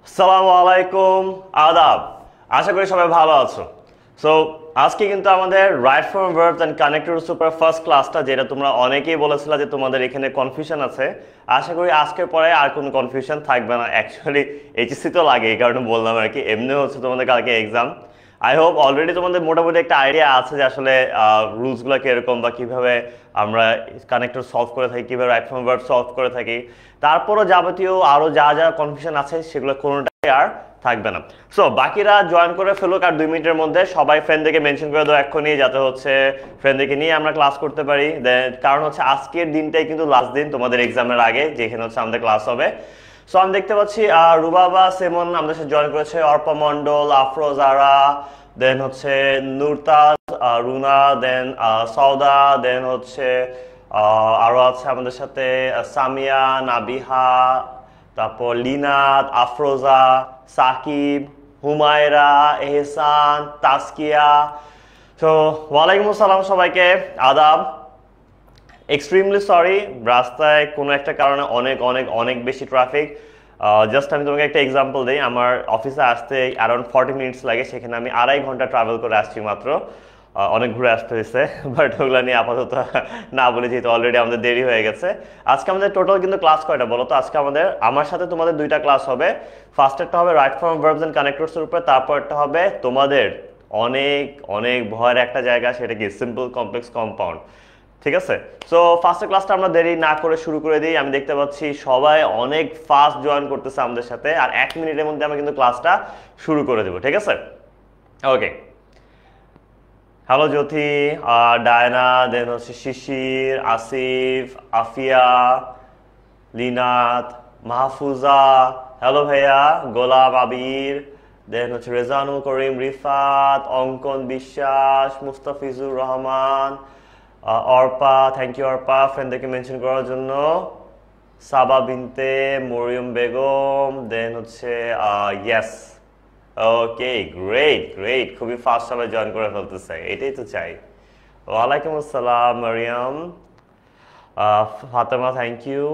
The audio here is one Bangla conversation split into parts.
আসসালামু আলাইকুম আদাব। আশা করি সবাই ভালো আছো। সো আজকে কিন্তু আমাদের right form verbs and connectors উপর ফার্স্ট ক্লাসটা, যেটা তোমরা অনেকেই বলেছিলে যে তোমাদের এখানে কনফিউশন আছে। আশা করি আজকের পরে আর কোনো কনফিউশন থাকবে না। অ্যাকচুয়ালি এইচএসসি তো লাগে, এই কারণে বললাম আর কি। এমনি হচ্ছে তোমাদের কালকে এক্সাম। আই হোপ অলরেডি তোমাদের মোটামুটি একটা আইডিয়া আছে যে আসলে রুলসগুলো কীরকম বা কীভাবে আমরা কানেক্টর সলভ করে থাকি, কীভাবে রাইট ফর্ম ভার্ব সলভ করে থাকি। তারপরও যাবতীয় আরও যা যা কনফিউশন আছে সেগুলো কোনোটাই আর থাকবে না। সো বাকিরা জয়েন করে ফেলুক, আর 2 মিনিটের মধ্যে সবাই ফ্রেন্ডদেরকে মেনশন করে দাও এক্ষুনি, যাতে হচ্ছে ফ্রেন্ডদেরকে নিয়ে আমরা ক্লাস করতে পারি। কারণ হচ্ছে আজকের দিনটাই কিন্তু লাস্ট দিন তোমাদের এক্সামের আগে, যেখানে হচ্ছে আমাদের ক্লাস হবে। সো আমি দেখতে পাচ্ছি রুবাবা সেমন আমাদের সাথে জয়েন করেছে, অর্পা মন্ডল, আফরোজারা, দেন হচ্ছে নুরতাজ, রুনা, দেন সৌদা, দেন হচ্ছে আরো আছে আমাদের সাথে সামিয়া, নাবিহা, তারপর লিনাত, আফরোজা, সাকিব, হুমায়রা, এহসান, তাসকিয়া। তো ওয়ালাইকুম আসসালাম সবাইকে, আদাব। এক্সট্রিমলি সরি, রাস্তায় কোনো একটা কারণে অনেক অনেক অনেক বেশি ট্রাফিক। জাস্ট আমি তোমাকে একটা এক্সাম্পল দিই। আমার অফিসে আসতে অ্যারাউন্ড 40 মিনিটস লাগে, সেখানে আমি 2.5 ঘন্টা ট্রাভেল করে আসছি মাত্র। অনেক ঘুরে আসতে হয়েছে, বাট ওগুলো নিয়ে আপাতত না বলে, যেহেতু অলরেডি আমাদের দেরি হয়ে গেছে। আজকে আমাদের টোটাল কিন্তু ক্লাস কয়টা বলো তো? আজকে আমার সাথে তোমাদের 2টা ক্লাস হবে। ফার্স্টেরটা হবে রাইট ফর্ম ভার্বস এন্ড কানেক্টরসের উপরে, তারপরটা হবে তোমাদের অনেক অনেক ভয়ের একটা জায়গা, সেটা কি সিম্পল কমপ্লেক্স কম্পাউন্ড। ঠিক আছে? সো ফার্স্টের ক্লাসটা আমরা দেরি না করে শুরু করে দিই। আমি দেখতে পাচ্ছি সবাই অনেক ফাস্ট জয়েন করতেছে আমাদের সাথে, আর 1 মিনিটের মধ্যে আমরা কিন্তু ক্লাসটা শুরু করে দেবো। ঠিক আছে? ওকে। হ্যালো জ্যোতি, ডায়না, দেন হচ্ছে শিশির, আসিফ, আফিয়া, লিনাত, মাহফুজা, হ্যালো ভাইয়া, গোলাপ, আবির, দেন হচ্ছে রেজানুল করিম, রিফাত, অঙ্কন বিশ্বাস, মুস্তাফিজুর রহমান, অর্পা, থ্যাংক ইউ অর্পা ফ্রেন্ডদেরকে মেনশন করার জন্য, সাবা বিনতে, মরিয়ম বেগম, দেন হচ্ছে ইয়েস। ওকে, গ্রেট গ্রেট, খুবই ফাস্ট সবাই জয়েন করে ফেলতেছে, এটাই তো চাই। ওয়ালাইকুম আসসালাম মারিয়াম, ফাতেমা, থ্যাংক ইউ,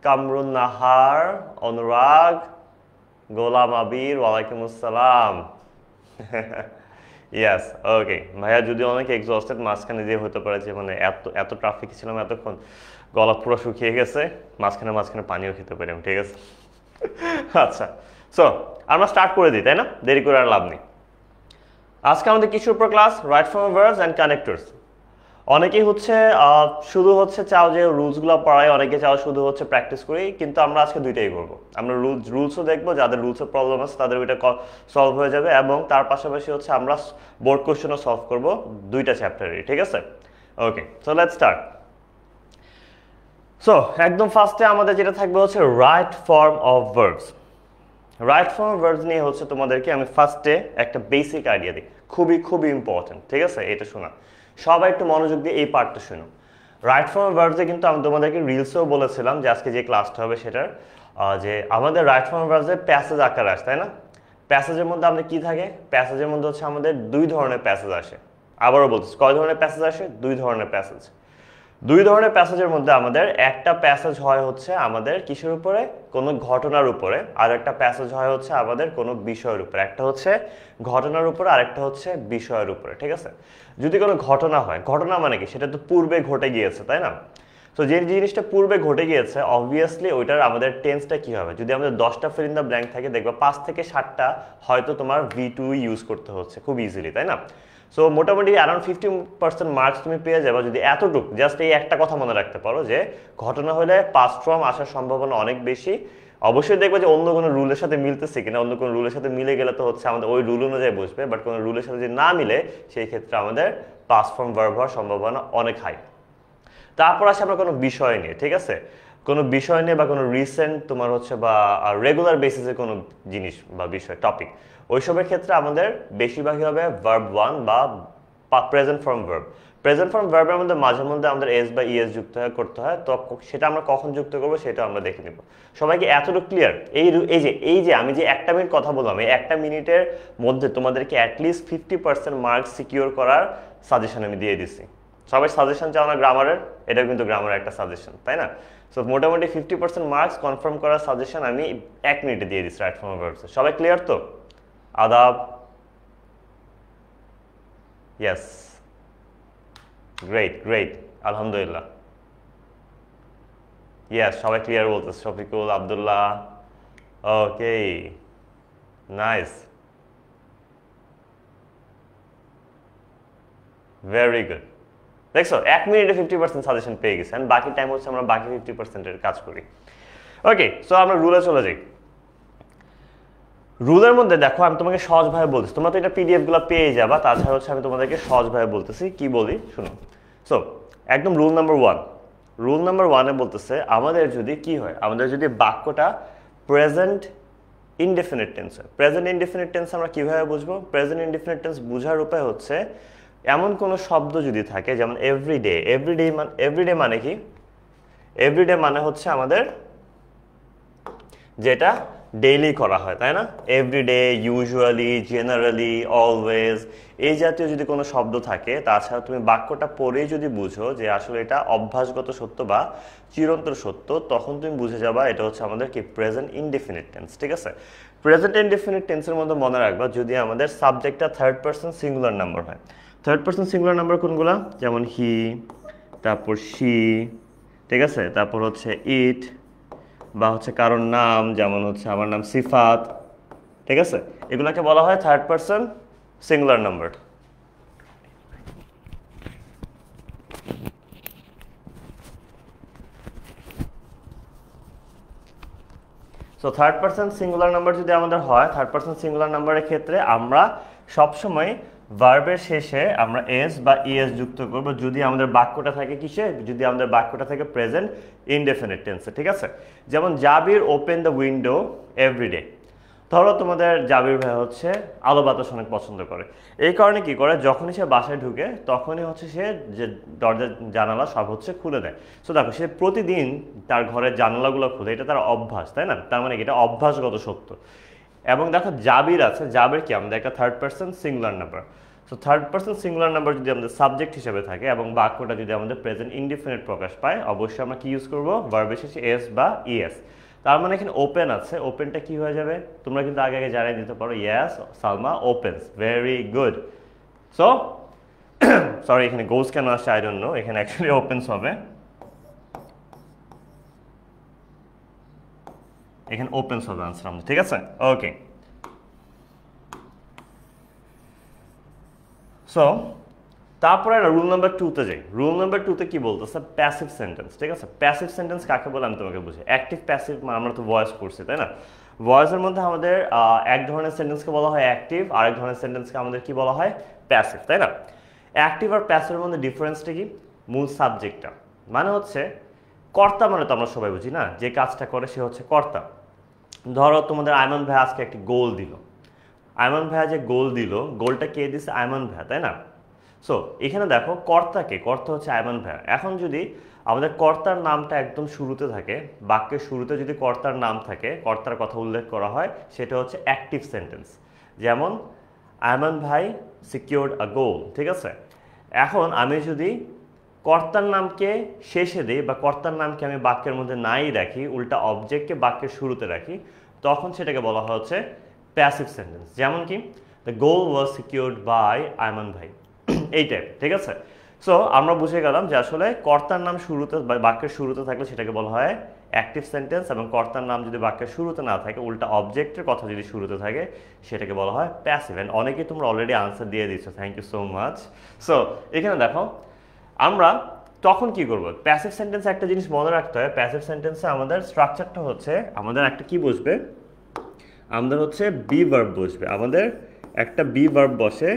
কামরুন নাহার, অনুরাগ, গোলাম আবির, ওয়ালাইকুম আসসালাম। ইয়াস, ওকে ভাইয়া, যদি অনেক এক্সস্টেড, মাঝখানে যে হতে পারে যে মানে এত এত ট্রাফিক ছিলাম এতক্ষণ, গলা পুরো শুকিয়ে গেছে, মাঝখানে মাঝখানে পানিও খেতে পারি আমি। ঠিক আছে? আচ্ছা, সো আমরা স্টার্ট করে দিই, তাই না? দেরি করে আর লাভ নেই। আজকে আমাদের কিসের উপর class? Right form verbs and connectors. অনেকেই হচ্ছে শুধু হচ্ছে চাও যে রুলসগুলো পড়াই, অনেকে চাও শুধু হচ্ছে প্র্যাকটিস করি, কিন্তু আমরা আজকে দুইটাই করবো। আমরা রুলসও দেখবো, যাদের রুলসের প্রবলেম আছে তাদের ওইটা সলভ হয়ে যাবে, এবং তার পাশাপাশি হচ্ছে আমরা বোর্ড কোশ্চেনও সলভ করবো 2টা চ্যাপ্টারেরই। ঠিক আছে? Okay, so let's start. So একদম ফার্স্টে আমাদের যেটা থাকবে হচ্ছে right form of verbs. Right form of verbs নিয়ে হচ্ছে তোমাদেরকে আমি ফার্স্টে একটা বেসিক আইডিয়া দিই, খুবই খুবই ইম্পর্টেন্ট। ঠিক আছে? এটা শোনা, সবাই একটু মনোযোগ দিয়ে এই পার্টটা শুনো। রাইট ফর্ম অফ ভার্বসে কিন্তু আমি তোমাদেরকে রিলসেও বলেছিলাম যে আজকে যে ক্লাসটা হবে সেটার যে আমাদের রাইট ফর্ম অফ ভার্বসে প্যাসেজ আকার আসে, তাই না? প্যাসেজের মধ্যে আমাদের কি থাকে? প্যাসেজের মধ্যে হচ্ছে আমাদের 2 ধরনের প্যাসেজ আসে। আবারও বলছি, কয় ধরনের প্যাসেজ আসে? 2 ধরনের প্যাসেজ। 2 ধরনের প্যাসেজের মধ্যে আমাদের একটা প্যাসেজ হয় হচ্ছে আমাদের কিসের উপরে? কোনো ঘটনার উপরে, আর একটা প্যাসেজ হয় হচ্ছে আমাদের কোনো বিষয়ের উপরে। একটা হচ্ছে ঘটনার উপরে, আর একটা হচ্ছে বিষয়ের উপরে। ঠিক আছে? যদি কোনো ঘটনা হয়, ঘটনা মানে কি? সেটা তো পূর্বে ঘটে গিয়েছে, তাই না? তো যে জিনিসটা পূর্বে ঘটে গিয়েছে, অবভিয়াসলি ওইটার আমাদের টেন্সটা কি হবে? যদি আমাদের 10টা ফিল ইন দ্য ব্ল্যাঙ্ক থাকে, দেখবা 5 থেকে 7টা হয়তো তোমার V2 ইউজ করতে হচ্ছে খুব ইজিলি, তাই না? সো মোটামুটি অ্যারাউন্ড 50% মার্কস তুমি পেয়ে যাবে যদি এতটুকু জাস্ট এই একটা কথা মনে রাখতে পারো যে ঘটনা হলে পাস্ট ফর্ম আসার সম্ভাবনা অনেক বেশি। অবশ্যই দেখবে যে অন্য কোনো রুলের সাথে মিলতেছে কিনা, অন্য কোনো রুলের সাথে মিলে গেলে তো হচ্ছে আমাদের ওই রুল অনুযায়ী বসবে, বাট কোনো রুলের সাথে যদি না মিলে সেই ক্ষেত্রে আমাদের পাস্ট ফর্ম ভার্ব হওয়ার সম্ভাবনা অনেক হাই। তারপর আসে আমরা কোনো বিষয় নিয়ে। ঠিক আছে? কোনো বিষয় নিয়ে বা কোনো রিসেন্ট তোমার হচ্ছে বা রেগুলার বেসিসে কোনো জিনিস বা বিষয় টপিক, ওইসবের ক্ষেত্রে আমাদের বেশিরভাগই হবে ভার্ব 1 বা present form verb. Present form ভার্বের মধ্যে মাঝে মধ্যে আমাদের এস বা ইএস যুক্ত করতে হয়, তো সেটা আমরা কখন যুক্ত করবো সেটা আমরা দেখে নিব। সবাইকে এতটুকু ক্লিয়ার? এই যে আমি যে 1টা মিনিট কথা বললাম, এই 1টা মিনিটের মধ্যে তোমাদেরকে অ্যাটলিস্ট 50% মার্কস সিকিউর করার সাজেশন আমি দিয়ে দিচ্ছি। সবাই সাজেশন চাও না গ্রামারের? এটাও কিন্তু গ্রামারের একটা সাজেশন, তাই না? সো মোটামুটি 50% মার্কস কনফার্ম করার সাজেশন আমি 1 মিনিটে দিয়ে দিচ্ছি রাইট ফর্ম অফ ভার্বস। সবাই ক্লিয়ার তো? আদাব, ইয়েস, গ্রেট গ্রেট, আলহামদুলিল্লাহ, ইয়েস, সবাই ক্লিয়ার বলতেছে, শফিকুল, আব্দুল্লাহ, ওকে, নাইস, ভেরি গুড। দেখছো 1 মিনিটে 50% সাজেশন পেয়ে গেছে, এন্ড বাকি টাইম হচ্ছে আমরা বাকি 50% এর কাজ করি। ওকে, সো আমরা রুলে চলে যাই। রুলের মধ্যে দেখো আমি তোমাকে সহজভাবে বলতেছি, তোমরা তো এটা পিডিএফ গুলো পেয়ে যাবা, তাছাড়া হচ্ছে আমি তোমাদেরকে সহজভাবে বলতেছি, কি বলি শুনো। সো একদম রুল নাম্বার 1, রুল নাম্বার 1-এ বলতেছে আমাদের যদি কি হয়, আমাদের যদি বাক্যটা প্রেজেন্ট ইনডেফিনিট টেন্স হয়। প্রেজেন্ট ইনডেফিনিট টেন্স আমরা কিভাবে বুঝবো? প্রেজেন্ট ইনডেফিনিট টেন্স বোঝার উপায় হচ্ছে এমন কোনো শব্দ যদি থাকে, যেমন এভরিডে। এভরিডে মানে কি? এভরিডে মানে হচ্ছে আমাদের যেটা ডেইলি করা হয়, তাই না? এভরিডে, ইউজুয়ালি, জেনারেলি, অলওয়েজ, এই জাতীয় যদি কোনো শব্দ থাকে, তাছাড়া তুমি বাক্যটা পড়েই যদি বুঝো যে আসলে এটা অভ্যাসগত সত্য বা চিরন্তর সত্য, তখন তুমি বুঝে যাবা এটা হচ্ছে আমাদের কি প্রেজেন্ট ইনডেফিনিট টেন্স। ঠিক আছে? প্রেজেন্ট ইনডেফিনিট টেন্সের মধ্যে মনে রাখবা যদি আমাদের সাবজেক্টটা থার্ড পারসন সিঙ্গুলার নাম্বার হয়। থার্ড পারসন সিঙ্গুলার নাম্বার কোনগুলা? যেমন হি, তারপর শি, ঠিক আছে, তারপর হচ্ছে ইট, বা হচ্ছে কারোর নাম, যেমন হচ্ছে আমার নাম সিফাত, ঠিক আছে, এগুলোকে বলা হয় third person singular number. So third person singular number যদি আমাদের হয়, থার্ড পারসন সিঙ্গুলার নাম্বারের ক্ষেত্রে আমরা সবসময় ভার্বের শেষে আমরা এস বা ইএস যুক্ত করব যদি আমাদের বাক্যটা থাকে কিসে? যদি আমাদের বাক্যটা থাকে প্রেজেন্ট ইনডেফিনিট টেন্সে। ঠিক আছে? যেমন জাবির ওপেন দ্য উইন্ডো এভরিডে। ধরো তোমাদের জাবির ভাই হচ্ছে আলো বাতাস অনেক পছন্দ করে, এই কারণে কি করে, যখনই সে বাসায় ঢুকে তখনই হচ্ছে সে যে দরজা জানালা সব হচ্ছে খুলে দেয়। সো দেখো সে প্রতিদিন তার ঘরের জানালাগুলো খুলে, এটা তার অভ্যাস, তাই না? তার মানে এটা অভ্যাসগত সত্য। এবং দেখো জাবির আছে, জাবির কি আমাদের একটা third person singular number. So third person singular number যদি আমাদের সাবজেক্ট হিসেবে থাকে এবং বাক্যটা যদি আমাদের প্রেজেন্ট ইনডিফিনিট প্রকাশ পায়, অবশ্যই আমরা কি ইউজ করবো? ভার্বের শেষে এস বা ইএস। তার মানে এখানে ওপেন আছে, ওপেনটা কি হয়ে যাবে? তোমরা কিন্তু আগে আগে জানাই দিতে পারো, yes Salma opens, very good. So sorry এখানে গোজ কেন আসছে আই ডোন্ট নো, এখানে অ্যাকচুয়ালি ওপেনস হবে, এখানে ওপেনস হবে আনসার আমাদের। ঠিক আছে? ওকে, সো তারপরে রুল নাম্বার 2-তে যাই। রুল নাম্বার 2-তে কি বলতেছে? Passive sentence. ঠিক আছে? প্যাসিভ সেন্টেন্স কাকে বলে আমি তোমাকে বুঝি। অ্যাক্টিভ প্যাসিভ আমরা তো ভয়েস করছি, তাই না? ভয়েসের মধ্যে আমাদের এক ধরনের সেন্টেন্সকে বলা হয় অ্যাক্টিভ, আরেক ধরনের সেন্টেন্সকে আমাদের কি বলা হয়? প্যাসিভ, তাই না? অ্যাক্টিভ আর প্যাসিভের মধ্যে ডিফারেন্সটা কি? মূল সাবজেক্টটা, মানে হচ্ছে কর্তা মানে তো আমরা সবাই বুঝি না, যে কাজটা করে সে হচ্ছে কর্তা। ধরো তোমাদের আয়মান ভাই আজকে একটি গোল দিল, আয়মান ভাইয়া যে গোল দিল, গোলটা কে দিচ্ছে? আয়মান ভাইয়া, তাই না? সো এখানে দেখো কর্তাকে, কর্তা হচ্ছে আয়মান ভাইয়া। এখন যদি আমাদের কর্তার নামটা একদম শুরুতে থাকে, বাক্যের শুরুতে যদি কর্তার নাম থাকে, কর্তার কথা উল্লেখ করা হয়, সেটা হচ্ছে অ্যাক্টিভ সেন্টেন্স। যেমন আয়মান ভাই সিকিউরড আ গোল। ঠিক আছে? এখন আমি যদি কর্তার নামকে শেষে দিই বা কর্তার নামকে আমি বাক্যের মধ্যে নাই রাখি, উল্টা অবজেক্টকে বাক্যের শুরুতে রাখি, তখন সেটাকে বলা হচ্ছে প্যাসিভ সেন্টেন্স। যেমন কি the goal was secured by Ayman ভাই, এই টাইপ। ঠিক আছে? সো আমরা বুঝে গেলাম যে আসলে কর্তার নাম শুরুতে বা বাক্যের শুরুতে থাকলে সেটাকে বলা হয় অ্যাক্টিভ সেন্টেন্স, এবং কর্তার নাম যদি বাক্যের শুরুতে না থাকে, উল্টা অবজেক্টের কথা যদি শুরুতে থাকে, সেটাকে বলা হয় প্যাসিভ। অ্যান্ড অনেকেই তোমরা অলরেডি আনসার দিয়ে দিচ্ছ, thank you so much. So এখানে দেখো আমরা তখন কি করব? প্যাসিভ সেন্টেন্সে একটা জিনিস মনে রাখতে হয়, প্যাসিভ সেন্টেন্সে আমাদের স্ট্রাকচারটা হচ্ছে আমাদের একটা কি বসবে? আমাদের হচ্ছে বি ভার্ব বসবে, আমাদের একটা বি ভার্ব বসে,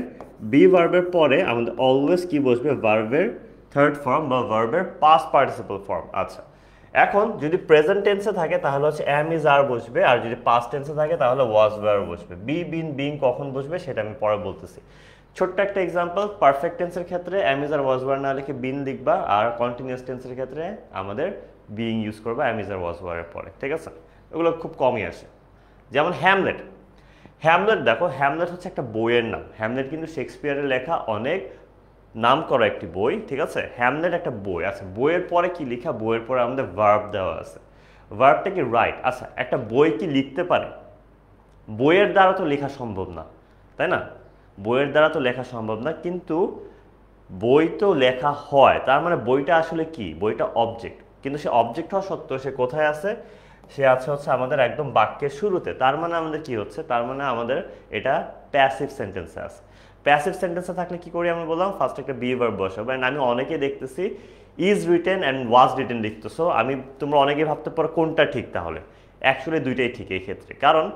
বি ভার্বের পরে আমাদের অলওয়েজ কি বসবে? ভার্বের থার্ড ফর্ম বা ভার্বের পাস্ট পার্টিসিপল ফর্ম। আচ্ছা, এখন যদি প্রেজেন্ট টেন্সে থাকে তাহলে হচ্ছে অ্যাম ইজ আর বসবে, আর যদি পাস্ট টেন্সে থাকে তাহলে ওয়াজ ওয়্যার বসবে। বি বিন বিং কখন বসবে সেটা আমি পরে বলতেছি। ছোট্ট একটা এক্সাম্পল, পারফেক্ট টেন্সের ক্ষেত্রে am is are was wire না লিখে বিন লিখবা, আর কন্টিনিউয়াস টেন্সের ক্ষেত্রে আমাদের বিং ইউজ করবা অ্যাম ইজ আর ওয়াজ ওয়্যারের পরে। ঠিক আছে? এগুলো খুব কমই আসে। যেমন হ্যামলেট, হ্যামলেট দেখো, হ্যামলেট হচ্ছে একটা বইয়ের নাম। হ্যামলেট কিন্তু শেক্সপিয়ারের লেখা অনেক নাম করা একটি বই, ঠিক আছে, হ্যামলেট একটা বই। আচ্ছা, বইয়ের পরে কি লেখা? বইয়ের পরে আমাদের ভার্ব দেওয়া আছে। ভার্বটা কি রাইট? আচ্ছা, একটা বই কি লিখতে পারে? বইয়ের দ্বারা তো লেখা সম্ভব না, তাই না? বইয়ের দ্বারা তো লেখা সম্ভব না, কিন্তু বই তো লেখা হয়, তার মানে বইটা আসলে কি? বইটা অবজেক্ট, কিন্তু সে অবজেক্ট হওয়া সত্ত্বেও সে কোথায় আছে? সে আছে হচ্ছে আমাদের একদম বাক্যের শুরুতে। তার মানে আমাদের কি হচ্ছে? তার মানে আমাদের এটা প্যাসিভ সেন্টেন্সে আছে। প্যাসিভ সেন্টেন্সে থাকলে কি করি আমি বললাম? ফার্স্ট একটা বি ভার্ব বসাবো। অ্যান্ড আমি অনেকেই দেখতেছি is written and was written লিখতেছো। তোমরা অনেকেই ভাবতে পারো কোনটা ঠিক, তাহলে অ্যাকচুয়ালি দুইটাই ঠিক এই ক্ষেত্রে। কারণ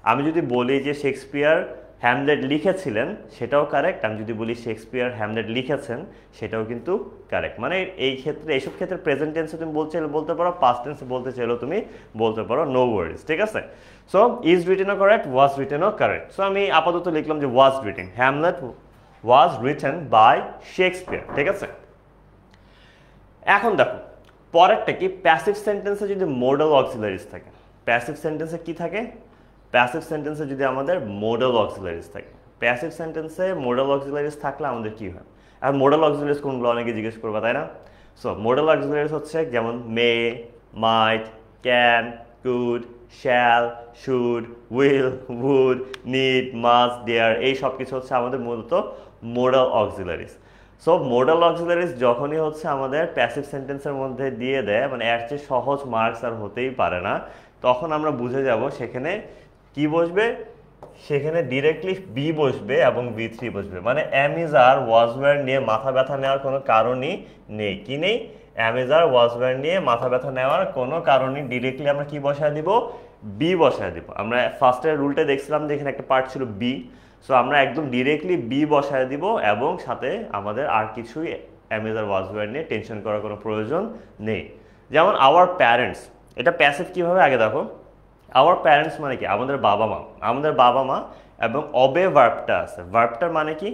আমি যদি বলি যে শেক্সপিয়ার হ্যামলেট লিখেছিলেন, সেটাও কারেক্ট। আমি যদি বলি শেক্সপিয়ার হ্যামলেট লিখেছেন, সেটাও কিন্তু কারেক্ট। মানে এই ক্ষেত্রে, এইসব ক্ষেত্রে প্রেজেন্ট টেন্সে তুমি বলতে পারো, পাস্ট টেন্সে বলতে চাইলেও তুমি বলতে পারো, নো ওয়ারিজ, ঠিক আছে? সো ইজ রিটেনও কারেক্ট, ওয়াজ রিটেনও কারেক্ট। সো আমি আপাতত লিখলাম যে was written, Hamlet was written by Shakespeare, ঠিক আছে? এখন দেখো পরেরটা কি, প্যাসিভ সেন্টেন্সে যদি মোডাল অক্সিলারিজ থাকে। প্যাসিভ সেন্টেন্সে কি থাকে? প্যাসিভ সেন্টেন্সে যদি আমাদের মোডাল অক্সিলারিজ থাকে। প্যাসিভ সেন্টেন্সে মোডাল অক্সিলারিজ থাকলে আমাদের কি হয়? আর মোডাল অক্সিলারিজ কোনগুলো অনেকে জিজ্ঞেস করবে, তাই না? সো মোডাল অক্সিলারিজ হচ্ছে যেমন may, might, can, could, shall, should, will, would, need, must, dare, এই সব কিছু হচ্ছে আমাদের মূলত modal auxiliaries. So modal auxiliaries যখনই হচ্ছে আমাদের প্যাসিভ সেন্টেন্সের মধ্যে দিয়ে দেয়, মানে এর চেয়ে সহজ মার্কস আর হতেই পারে না, তখন আমরা বুঝে যাব সেখানে কি বসবে। সেখানে ডিরেক্টলি বি বসবে এবং V3 বসবে। মানে am is are was were নিয়ে মাথা ব্যথা নেওয়ার কোনো কারণই নেই। কি নেই? Am is are was were নিয়ে মাথা ব্যথা নেওয়ার কোনো কারণই, ডিরেক্টলি আমরা কি বসায় দিব? বি বসায় দিব। আমরা ফার্স্টের রুলটা দেখছিলাম যে এখানে একটা পার্ট ছিল বি। সো আমরা একদম ডিরেক্টলি বি বসায় দিব এবং সাথে আমাদের আর কিছুই am is are was were নিয়ে টেনশন করার কোনো প্রয়োজন নেই। যেমন আওয়ার প্যারেন্টস, এটা প্যাসিভ কিভাবে? আগে দেখো, আওয়ার প্যারেন্টস মানে কি? আমাদের বাবা মা। আমাদের বাবা মা এবং অবে ভার্বটা আছে। ভার্বটার মানে কি?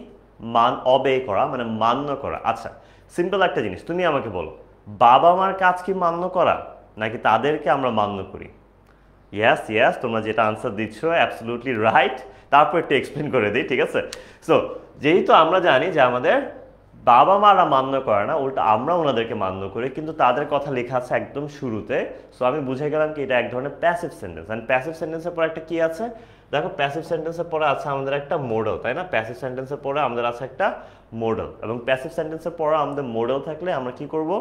অবে করা, মানে মান্য করা। আচ্ছা, সিম্পল একটা জিনিস তুমি আমাকে বলো, বাবা মার কাজ কি মান্য করা, নাকি তাদেরকে আমরা মান্য করি? ইয়েস ইয়েস, তোমরা যেটা আনসার দিচ্ছ অ্যাবসলিউটলি রাইট। তারপর একটু এক্সপ্লেন করে দিই, ঠিক আছে? সো যেহেতু আমরা জানি যে আমাদের বাবা মারা মান্য করে না, উল্টা আমরা ওনাদেরকে মান্য করি, কিন্তু তাদের কথা লেখা আছে একদম শুরুতে। সো আমি বুঝে গেলাম কি এটা এক ধরনের প্যাসিভ সেন্টেন্স। অ্যান্ড প্যাসিভ সেন্টেন্সের পরে একটা কি আছে? দেখো, প্যাসিভ সেন্টেন্সের পরে আছে আমাদের একটা মোডাল, তাই না? প্যাসিভ সেন্টেন্সের পরে আমাদের আছে একটা মোডাল, এবং প্যাসিভ সেন্টেন্সের পরে আমাদের মোডাল থাকলে আমরা কি করব?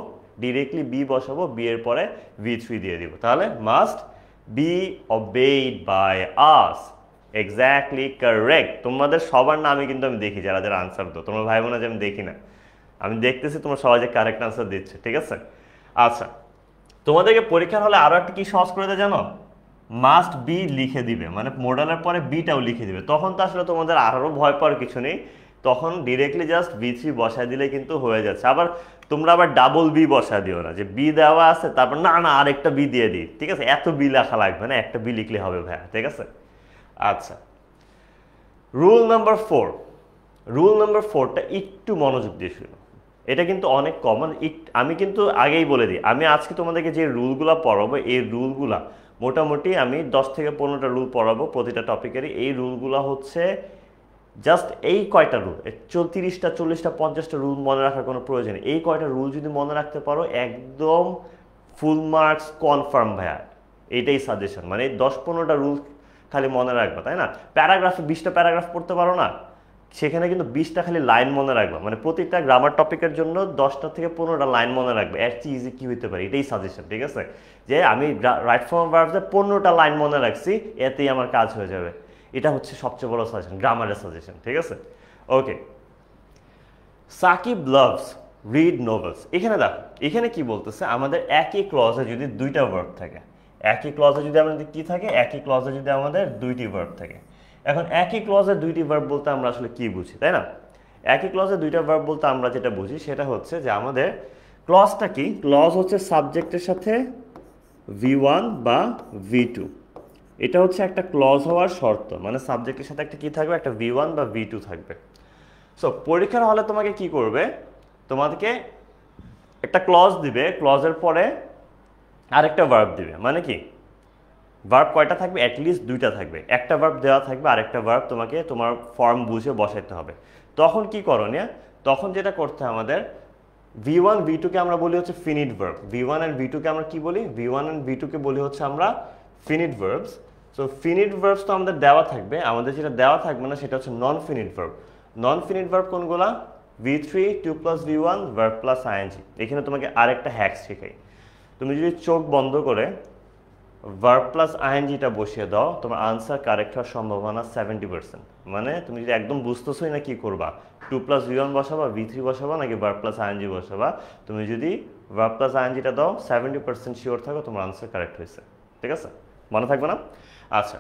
ডিরেক্টলি বি বসাবো, বি এর পরে V3 দিয়ে দিব। তাহলে must be obeyed by us. Exactly correct. তোমাদের সবার নামই কিন্তু আমি দেখি, যারা যারা আনসার দাও। তোমরা ভাই বোনা যে আমি দেখি না, আমি দেখতেছি তোমরা সবাই যে কারেক্ট আনসার দিচ্ছে, ঠিক আছে? আচ্ছা, তোমাদেরকে পরীক্ষার হলে আরো একটা কি সহজ করে দেয় জানো? মাস্ট বি লিখে দিবে, মানে মোডালের পরে বিটাও লিখে দিবে। তখন তো আসলে তোমাদের আরো ভয় পাওয়ার কিছু নেই, তখন ডিরেক্টলি জাস্ট V3 বসায় দিলে কিন্তু হয়ে যাচ্ছে। আবার তোমরা আবার ডাবল বি বসায় দিও না, যে বি দেওয়া আছে তারপর না না আরেকটা বি দিয়ে দিই, ঠিক আছে? এত বি লেখা লাগবে না, একটা বি লিখলে হবে ভাইয়া, ঠিক আছে? আচ্ছা, রুল নাম্বার 4। রুল নাম্বার 4টা একটু মনোযোগ দিয়ে শুনো। এটা কিন্তু অনেক কমন। আমি কিন্তু আগেই বলে দিই, আমি আজকে তোমাদেরকে যে রুলগুলো পড়াবো, এই রুলগুলা মোটামুটি আমি 10 থেকে 15টা রুল পড়াবো প্রতিটা টপিকেরই। এই রুলগুলো হচ্ছে জাস্ট এই কয়টা রুল, 30টা 40টা 50টা রুল মনে রাখার কোনো প্রয়োজন নেই। এই কয়টা রুল যদি মনে রাখতে পারো, একদম ফুল মার্কস কনফার্ম ভাইয়া। এইটাই সাজেশন। মানে 10-15টা রুল খালি মনে রাখবা, তাই না? প্যারাগ্রাফে 20টা প্যারাগ্রাফ পড়তে পারো না, সেখানে কিন্তু 20টা খালি লাইন মনে রাখবা। মানে প্রতিটা গ্রামার টপিকের জন্য 10টা থেকে 15টা লাইন মনে রাখবে। এর চেয়ে ইজি কি হইতে পারে? এটাই সাজেশন, ঠিক আছে? যে আমি রাইট ফর্ম ভার্বসে 15টা লাইন মনে রাখছি, এতেই আমার কাজ হয়ে যাবে। এটা হচ্ছে সবচেয়ে বড় সাজেশন, গ্রামারের সাজেশন, ঠিক আছে? ওকে, সাকিব লাভস রিড নোভেলস। এখানে দেখো, এখানে কি বলতেছে? আমাদের একই ক্লজে যদি দুইটা ভার্ব থাকে, একই ক্লজে যদি আমাদের কি থাকে? একই ক্লজে যদি আমাদের দুইটি ভার্ব থাকে। এখন একই ক্লজে দুইটি ভার্ব বলতে আমরা আসলে কি বুঝি, তাই না? একই ক্লজে দুইটা ভার্ব বলতে আমরা যেটা বুঝি সেটা হচ্ছে যে আমাদের ক্লজটা কি? ক্লজ হচ্ছে সাবজেক্টের সাথে V1 বা V2। এটা হচ্ছে একটা ক্লজ হওয়ার শর্ত, মানে সাবজেক্টের সাথে একটা কি থাকবে? একটা V1 বা V2 থাকবে। সো পরীক্ষার হলে তোমাকে কি করবে? তোমাদেরকে একটা ক্লজ দিবে, ক্লজের পরে আরেকটা ভার্ব দিবে। মানে কি? ভার্ব কয়টা থাকবে? অ্যাটলিস্ট দুইটা থাকবে। একটা ভার্ব দেওয়া থাকবে, আরেকটা ভার্ব তোমাকে তোমার ফর্ম বুঝে বসাইতে হবে। তখন কি করণীয়? তখন যেটা করতে হয় আমাদের V1 V2 কে আমরা বলি হচ্ছে finite verb, V1 and V2 কে আমরা কি বলি, V1 এন্ড V2 কে বলি হচ্ছে আমরা ফিনিট ভার্বস। সো ফিনিট ভার্বস তো আমাদের দেওয়া থাকবে, আমাদের যেটা দেওয়া থাকবে না সেটা হচ্ছে নন ফিনিট ভার্ব। নন ফিনিট ভার্ব কোনগুলা, V3 2 + V1 verb plus ing। এখানে তোমাকে আরেকটা হ্যাক্স শেখাই, তুমি যদি চোখ বন্ধ করে ভার্ব প্লাস আইএনজিটা বসিয়ে দাও, তোমার আনসার কারেক্ট হওয়ার সম্ভাবনা 70%। মানে তুমি যদি একদম বুঝতেছোই না কি করবা, 2 + V1 বসাবা, V3 বসাবা নাকি ভার্ব প্লাস আইএনজি বসাবা, তুমি যদি ভার্ব প্লাস আইএনজিটা দাও 70% শিওর থাকো তোমার আনসার কারেক্ট হয়েছে। ঠিক আছে, মনে থাকবে না? আচ্ছা,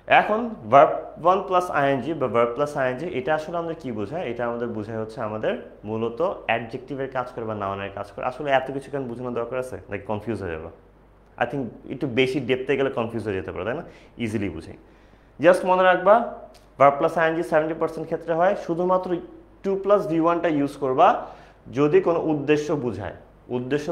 এখন ভার্ব 1 প্লাস আইএনজি বা ভার্ব প্লাস আইএনজি এটা আসলে আমাদের কি বোঝায়, এটা আমাদের বোঝায় হচ্ছে আমাদের মূলত অ্যাডজেক্টিভের কাজ করে বা নাউনের কাজ করে। আসলে এত কিছু কেন বোঝানোর দরকার আছে, লাইক কনফিউজ হয়ে যাবে। আই থিঙ্ক একটু বেশি ডেপথে গেলে কনফিউজ হয়ে যেতে পারে, তাই না? ইজিলি বুঝাই। জাস্ট মনে রাখবা ভার্ব প্লাস আইএনজি 70% ক্ষেত্রে হয়, শুধুমাত্র 2 + V1টা ইউজ করবা যদি কোনো উদ্দেশ্য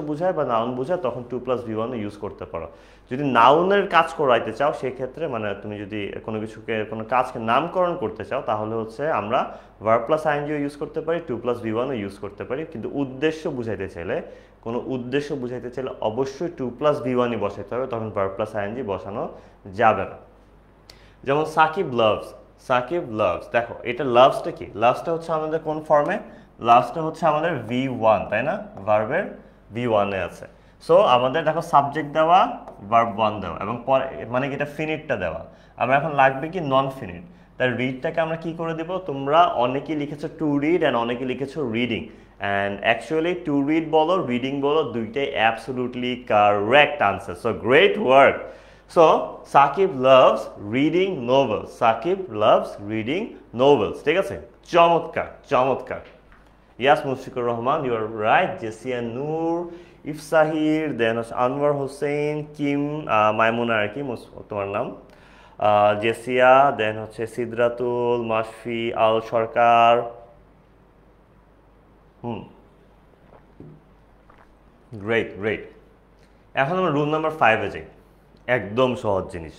বুঝায় বা নাউন বুঝায়, তখন 2 + V1 ইউজ করতে পারো। যদি নাউনের কাজ করাইতে চাও সেক্ষেত্রে, মানে তুমি যদি কোনো কিছুকে কোনো কাজকে নামকরণ করতে চাও, তাহলে হচ্ছে আমরা ভার্ব প্লাস আইএনজিও ইউজ করতে পারি, 2 + V1ও ইউজ করতে পারি। কিন্তু উদ্দেশ্য বুঝাইতে চাইলে, কোনো উদ্দেশ্য বুঝাইতে চাইলে অবশ্যই 2 + V1ই বসাইতে হবে, তখন ভার্ব প্লাস আইএনজি বসানো যাবে না। যেমন সাকিব লাভস, দেখো এটা লাভসটা কি, লাভসটা হচ্ছে আমাদের কোন ফর্মে, লাভসটা হচ্ছে আমাদের V1, তাই না? ভার্বের V1 এ আছে। সো আমাদের দেখো সাবজেক্ট দেওয়া, ভার্ব 1 দেওয়া, এবং পরে মানে কি এটা ফিনিটটা দেওয়া। আমরা এখন লাগবে কি নন ফিনিট, তাই রিডটাকে আমরা কি করে দেব, তোমরা অনেকেই লিখেছো টু রিড অ্যান্ড অনেকে লিখেছো reading, and actually to read বলো রিডিং বলো দুইটাই absolutely correct answer. So great work. So, Saqib loves reading novels. Saqib loves reading novels. ঠিক আছে, চমৎকার। Yes, Mushfiqur Rahman, you are right. জেসিয়া নূর, ইফসাহির, দেন হচ্ছে আনোয়ার হোসেন, কিম, মাইমুনা আর কি তোমার নাম, জেসিয়া, দেন হচ্ছে সিদরাতুল, মাশফি, আল সরকার। গ্রেট। এখন আমরা রুল নাম্বার 5-এ যাই। একদম সহজ জিনিস।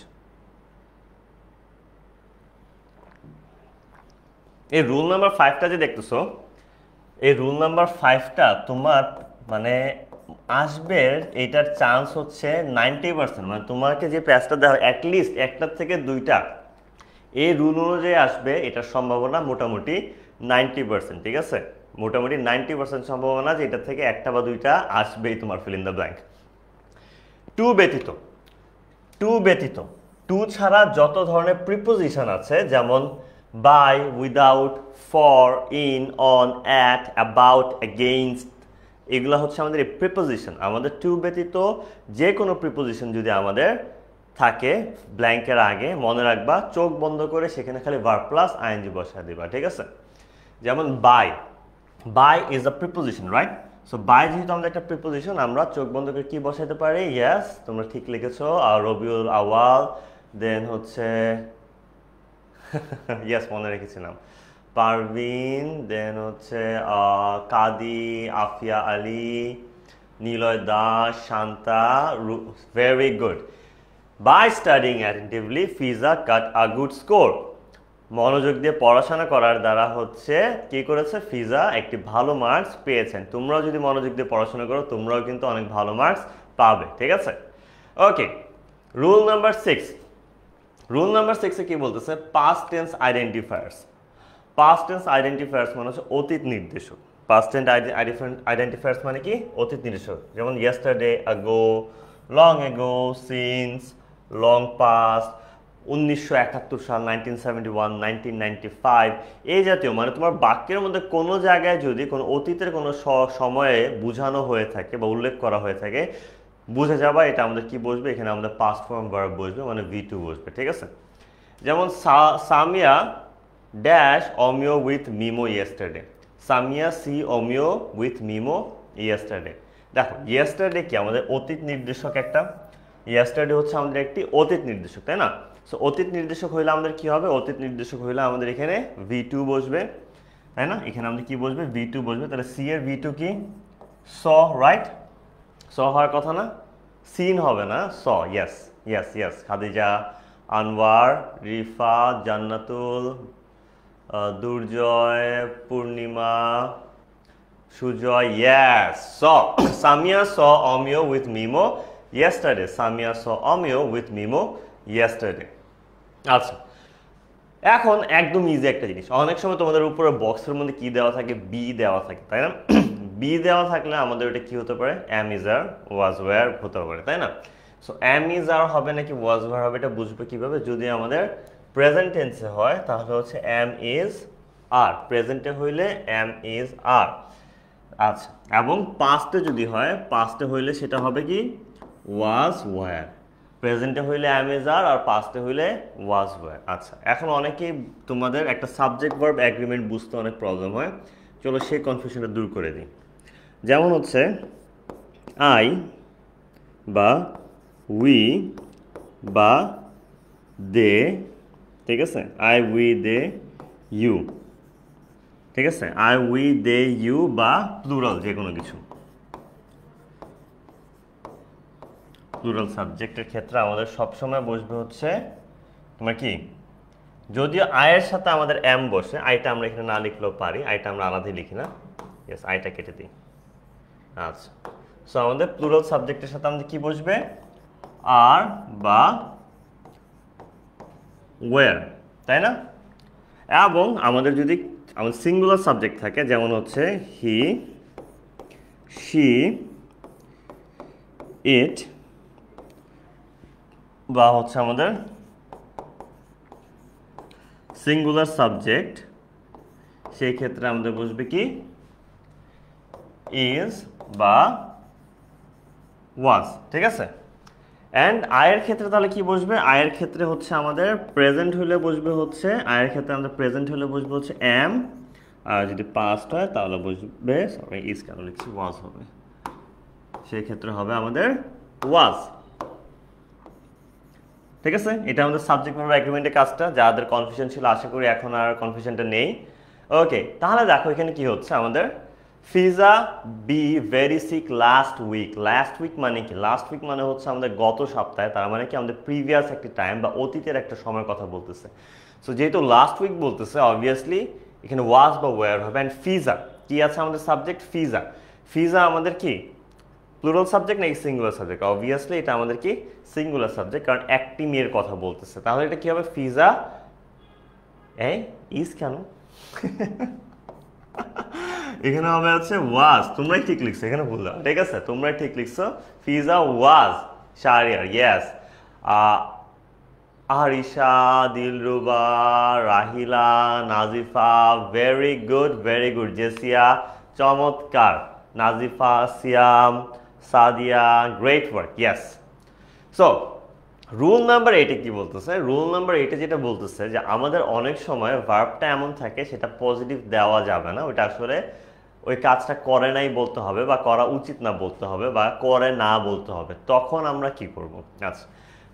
এই রুল নাম্বার 5টা যে দেখতেছো, এই রুল নাম্বার 5টা তোমার মানে আসবে, এটার চান্স হচ্ছে 90%। মানে তোমাকে যে প্যাচটা দেওয়া হয় অ্যাটলিস্ট একটা থেকে দুইটা এই রুল অনুযায়ী আসবে, এটার সম্ভাবনা মোটামুটি 90%। ঠিক আছে, মোটামুটি 90% সম্ভাবনা যে এটা থেকে একটা বা দুইটা আসবেই তোমার fill in the blank. To ব্যতীত, টু ছাড়া যত ধরনের প্রিপোজিশন আছে, যেমন by, without, for, in, on, at, about, against, এগুলো হচ্ছে আমাদের এই প্রিপোজিশন। আমাদের টু ব্যতীত যে কোনো প্রিপোজিশন যদি আমাদের থাকে ব্ল্যাঙ্কের আগে, মনে রাখবা চোখ বন্ধ করে সেখানে খালি ভার্ব প্লাস আইএনজি বসায় দিবা। ঠিক আছে, যেমন by is a preposition, right? So by যেহেতু আমাদের একটা প্রিপোজিশন, আমরা চোখ বন্ধ করে কি বসাইতে পারি? ইয়েস, তোমরা ঠিক লিখেছো, আর রবিউল আওয়াল, দেন হচ্ছে ইয়েস মনে রেখেছিলাম, পারভিন, দেন হচ্ছে Kadi, Afia Ali, Niloy Das, Shanta, very good. By studying attentively Fiza got a good score. মনোযোগ দিয়ে পড়াশোনা করার দ্বারা হচ্ছে কি করেছে, ফিজা একটি ভালো মার্কস পেয়েছেন। তোমরাও যদি মনোযোগ দিয়ে পড়াশোনা করো তোমরাও কিন্তু অনেক ভালো মার্কস পাবে। ঠিক আছে, ওকে। রুল নাম্বার 6 কি বলতেছে, past tense identifiers. Past tense identifiers মানে হচ্ছে অতীত নির্দেশক। পাস্ট টেন্স আইডেন্টিফায়ার্স মানে কি, অতীত নির্দেশক। যেমন ইয়েস্টারডে, আগো, long ago, since, long past, 1971 সাল, 1971, 1995, এই জাতীয়। মানে তোমার বাক্যের মধ্যে কোনো জায়গায় যদি কোনো অতীতের কোনো সময়ে বোঝানো হয়ে থাকে বা উল্লেখ করা হয়ে থাকে, বুঝে যাবা এটা আমাদের কি বসবে, এখানে আমাদের পাস্ট ফর্ম ভার্ব বসবে, মানে V2 বসবে। ঠিক আছে, যেমন Samia dash Amio with Mimo yesterday. Samia see Amio with Mimo yesterday. দেখো ইয়েস্টারডে কি আমাদের অতীত নির্দেশক একটা, ইয়েস্টারডে হচ্ছে আমাদের একটি অতীত নির্দেশক, তাই না? সো অতীত নির্দেশক হইলে আমাদের কি হবে, অতীত নির্দেশক হইলে আমাদের এখানে V2 বসবে, তাই না? এখানে আমাদের কি বসবে, V2 বসবে। তাহলে সি এর V2 কি, স, রাইট? স হওয়ার কথা না, সিন হবে না, স। Yes. Khadija, Anwar, Rifa, Jannatul, Durjoy, Purnima, Sujoy, yes. So Samia saw Omyo with Mimo yesterday. Samia saw Omyo with Mimo yesterday. আচ্ছা, এখন একদম ইজি একটা জিনিস, অনেক সময় তোমাদের উপরে বক্সের মধ্যে কি দেওয়া থাকে, বি দেওয়া থাকে, তাই না? বি দেওয়া থাকলে আমাদের ওটা কি হতে পারে, am is are, was were হতে পারে, তাই না? সো এম ইজ আর হবে নাকি ওয়াজ ওয়্যার হবে, এটা বুঝবে কিভাবে? যদি আমাদের প্রেজেন্ট টেন্সে হয় তাহলে হচ্ছে এম ইজ আর, প্রেজেন্টে হইলে এম ইজ আর। আচ্ছা, এবং পাস্টে যদি হয়, পাস্টে হইলে সেটা হবে কি, ওয়াজ ওয়্যার। প্রেজেন্টে হইলে এম ইজ আর, আর পাস্টে হইলে ওয়াজ ওয়্যার। আচ্ছা, এখন অনেকেই তোমাদের একটা সাবজেক্ট ভার্ব এগ্রিমেন্ট বুঝতে অনেক প্রবলেম হয়, চলো সেই কনফিউশনটা দূর করে দিই। যেমন হচ্ছে আই বা উই বা দে, ঠিক আছে, আই উই দে ইউ, ঠিক আছে, আই উই দে ইউ বা প্লুরাল যে কোনো কিছু। প্লুরাল সাবজেক্টের ক্ষেত্রে আমাদের সবসময় বসবে হচ্ছে তোমার কি, যদিও আয়ের সাথে আমাদের এম বসে, আইটা আমরা এখানে না লিখলেও পারি, আইটা আমরা আলাদাই লিখি না, ইয়েস, আইটা কেটে দিই। আচ্ছা, সো আমাদের প্লুরাল সাবজেক্টের সাথে আমাদের কি বসবে, আর বা ওয়্যার, তাই না? এবং আমাদের যদি আমাদের সিঙ্গুলার সাবজেক্ট থাকে, যেমন হচ্ছে হি, শি, ইট, বা হচ্ছে আমাদের সিঙ্গুলার সাবজেক্ট, সেই ক্ষেত্রে আমাদের বসবে কি, ইজ বা ওয়াজ, ঠিক আছে? অ্যান্ড আয়ের ক্ষেত্রে তাহলে কি বসবে, আয়ের ক্ষেত্রে হচ্ছে আমাদের প্রেজেন্ট হলে বসবে হচ্ছে, আয়ের ক্ষেত্রে আমাদের প্রেজেন্ট হলে বসবে হচ্ছে এম, আর যদি পাস্ট হয় তাহলে বসবে, সরি ইজ কেন লিখছি, ওয়াজ হবে, সেই ক্ষেত্রে হবে আমাদের ওয়াজ, ঠিক আছে? এটা আমাদের সাবজেক্ট ভার্ব এগ্রিমেন্টের কাজটা, যাদের কনফিউশন ছিল আশা করি এখন আর কনফিউশনটা নেই। ওকে, তাহলে দেখো এখানে কি হচ্ছে আমাদের, Fiza be very sick last week. Last week মানে কি, লাস্ট উইক মানে হচ্ছে আমাদের গত সপ্তাহে, তার মানে কি আমাদের প্রিভিয়াস একটা টাইম বা অতীতের একটা সময়ের কথা বলতেছে। সো যেহেতু লাস্ট উইক বলতেছে, অবভিয়াসলি এখানে ওয়াজ বা ওয়্যার হবে। অ্যান্ড ফিজা কি আছে আমাদের সাবজেক্ট, ফিজা। ফিজা আমাদের কি প্লুরাল সাবজেক্ট নাকি সিঙ্গুলার সাবজেক্ট? অবভিয়াসলি এটা আমাদের কি সিঙ্গুলার সাবজেক্ট, কারণ একটি মেয়ের কথা বলতেছে। তাহলে এটা কি হবে, ফিজা ইজ কেন এখানে হবে হচ্ছে ওয়াজ। তোমরাই ঠিক লিখছো, এখানে ভুল দাও, ঠিক আছে, তোমরাই ঠিক লিখছো, Fiza was Shahriar, yes. Arisha, Dilruba, Rahila, Nazifa, very good. Jesia, চমৎকার। Nazifa, Siam, Sadia, great work, yes. So rule number 8 কি বলতেছে, রুল নাম্বার 8 যেটা বলতেছে যে আমাদের অনেক সময় ভার্বটা এমন থাকে সেটা পজিটিভ দেওয়া যাবে না, ওইটা আসলে ওই কাজটা করে নাই বলতে হবে, বা করা উচিত না বলতে হবে, বা করে না বলতে হবে। তখন আমরা কি করব? আচ্ছা,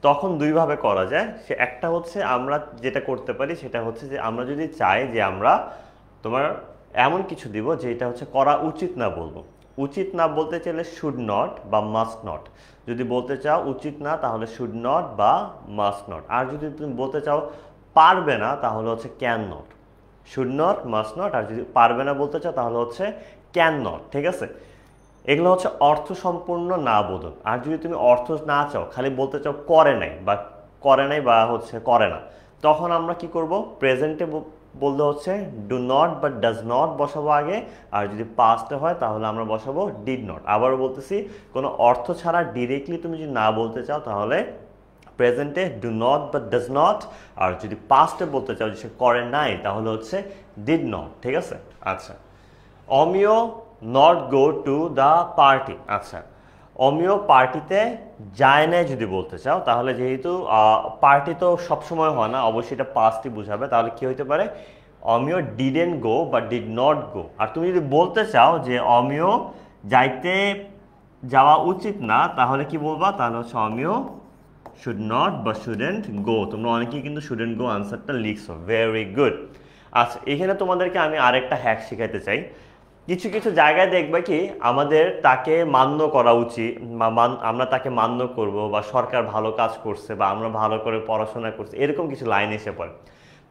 তখন দুইভাবে করা যায়। সে একটা হচ্ছে আমরা যেটা করতে পারি সেটা হচ্ছে যে আমরা যদি চাই যে আমরা তোমার এমন কিছু দিব যেটা হচ্ছে করা উচিত না বলবো। উচিত না বলতে চাইলে শুড নট বা মাস্ট নট। যদি বলতে চাও উচিত না তাহলে শুড নট বা মাস্ট নট। আর যদি তুমি বলতে চাও পারবে না তাহলে হচ্ছে can not. Should not, must not. আর যদি পারবে না বলতে চাও তাহলে হচ্ছে ক্যান নট, ঠিক আছে? এগুলো হচ্ছে অর্থ সম্পূর্ণ না বোধন। আর যদি তুমি অর্থ না চাও, খালি বলতে চাও করে নাই বা হচ্ছে করে না, তখন আমরা কি করব, প্রেজেন্টে বলতে হচ্ছে ডু নট বা ডাজ নট বসাবো আগে। আর যদি পাস্টে হয় তাহলে আমরা বসাবো ডিড নট। আবারও বলতেছি, কোনো অর্থ ছাড়া ডিরেক্টলি তুমি যদি না বলতে চাও তাহলে প্রেজেন্টে ডু নট বা ডাজ নট। আর যদি পাস্টে বলতে চাও যে সে করে নাই তাহলে হচ্ছে ডিড নট, ঠিক আছে? আচ্ছা, Amiyo not go to the party. আচ্ছা, অমিয় পার্টিতে যায় না যদি বলতে চাও, তাহলে যেহেতু পার্টি তো সবসময় হয় না, অবশ্যই এটা পাস্টই বুঝাবে। তাহলে কি হইতে পারে, অমিয় ডিডেন্ট গো বা ডিড নট গো। আর তুমি যদি বলতে চাও যে অমিয় যাওয়া উচিত না, তাহলে কি বলবা, তাহলে হচ্ছে অমিয় শুড নট বা শুডেন্ট গো। তোমরা অনেকেই কিন্তু শুডেন্ট গো আনসারটা লিখছো, ভেরি গুড। আচ্ছা, এখানে তোমাদেরকে আমি আরেকটা হ্যাক শেখাতে চাই। কিছু কিছু জায়গায় দেখবে কি আমাদের তাকে মান্য করা উচিত, আমরা তাকে মান্য করব, বা সরকার ভালো কাজ করছে, বা আমরা ভালো করে পড়াশোনা করছি, এরকম কিছু লাইন এসে পড়ে।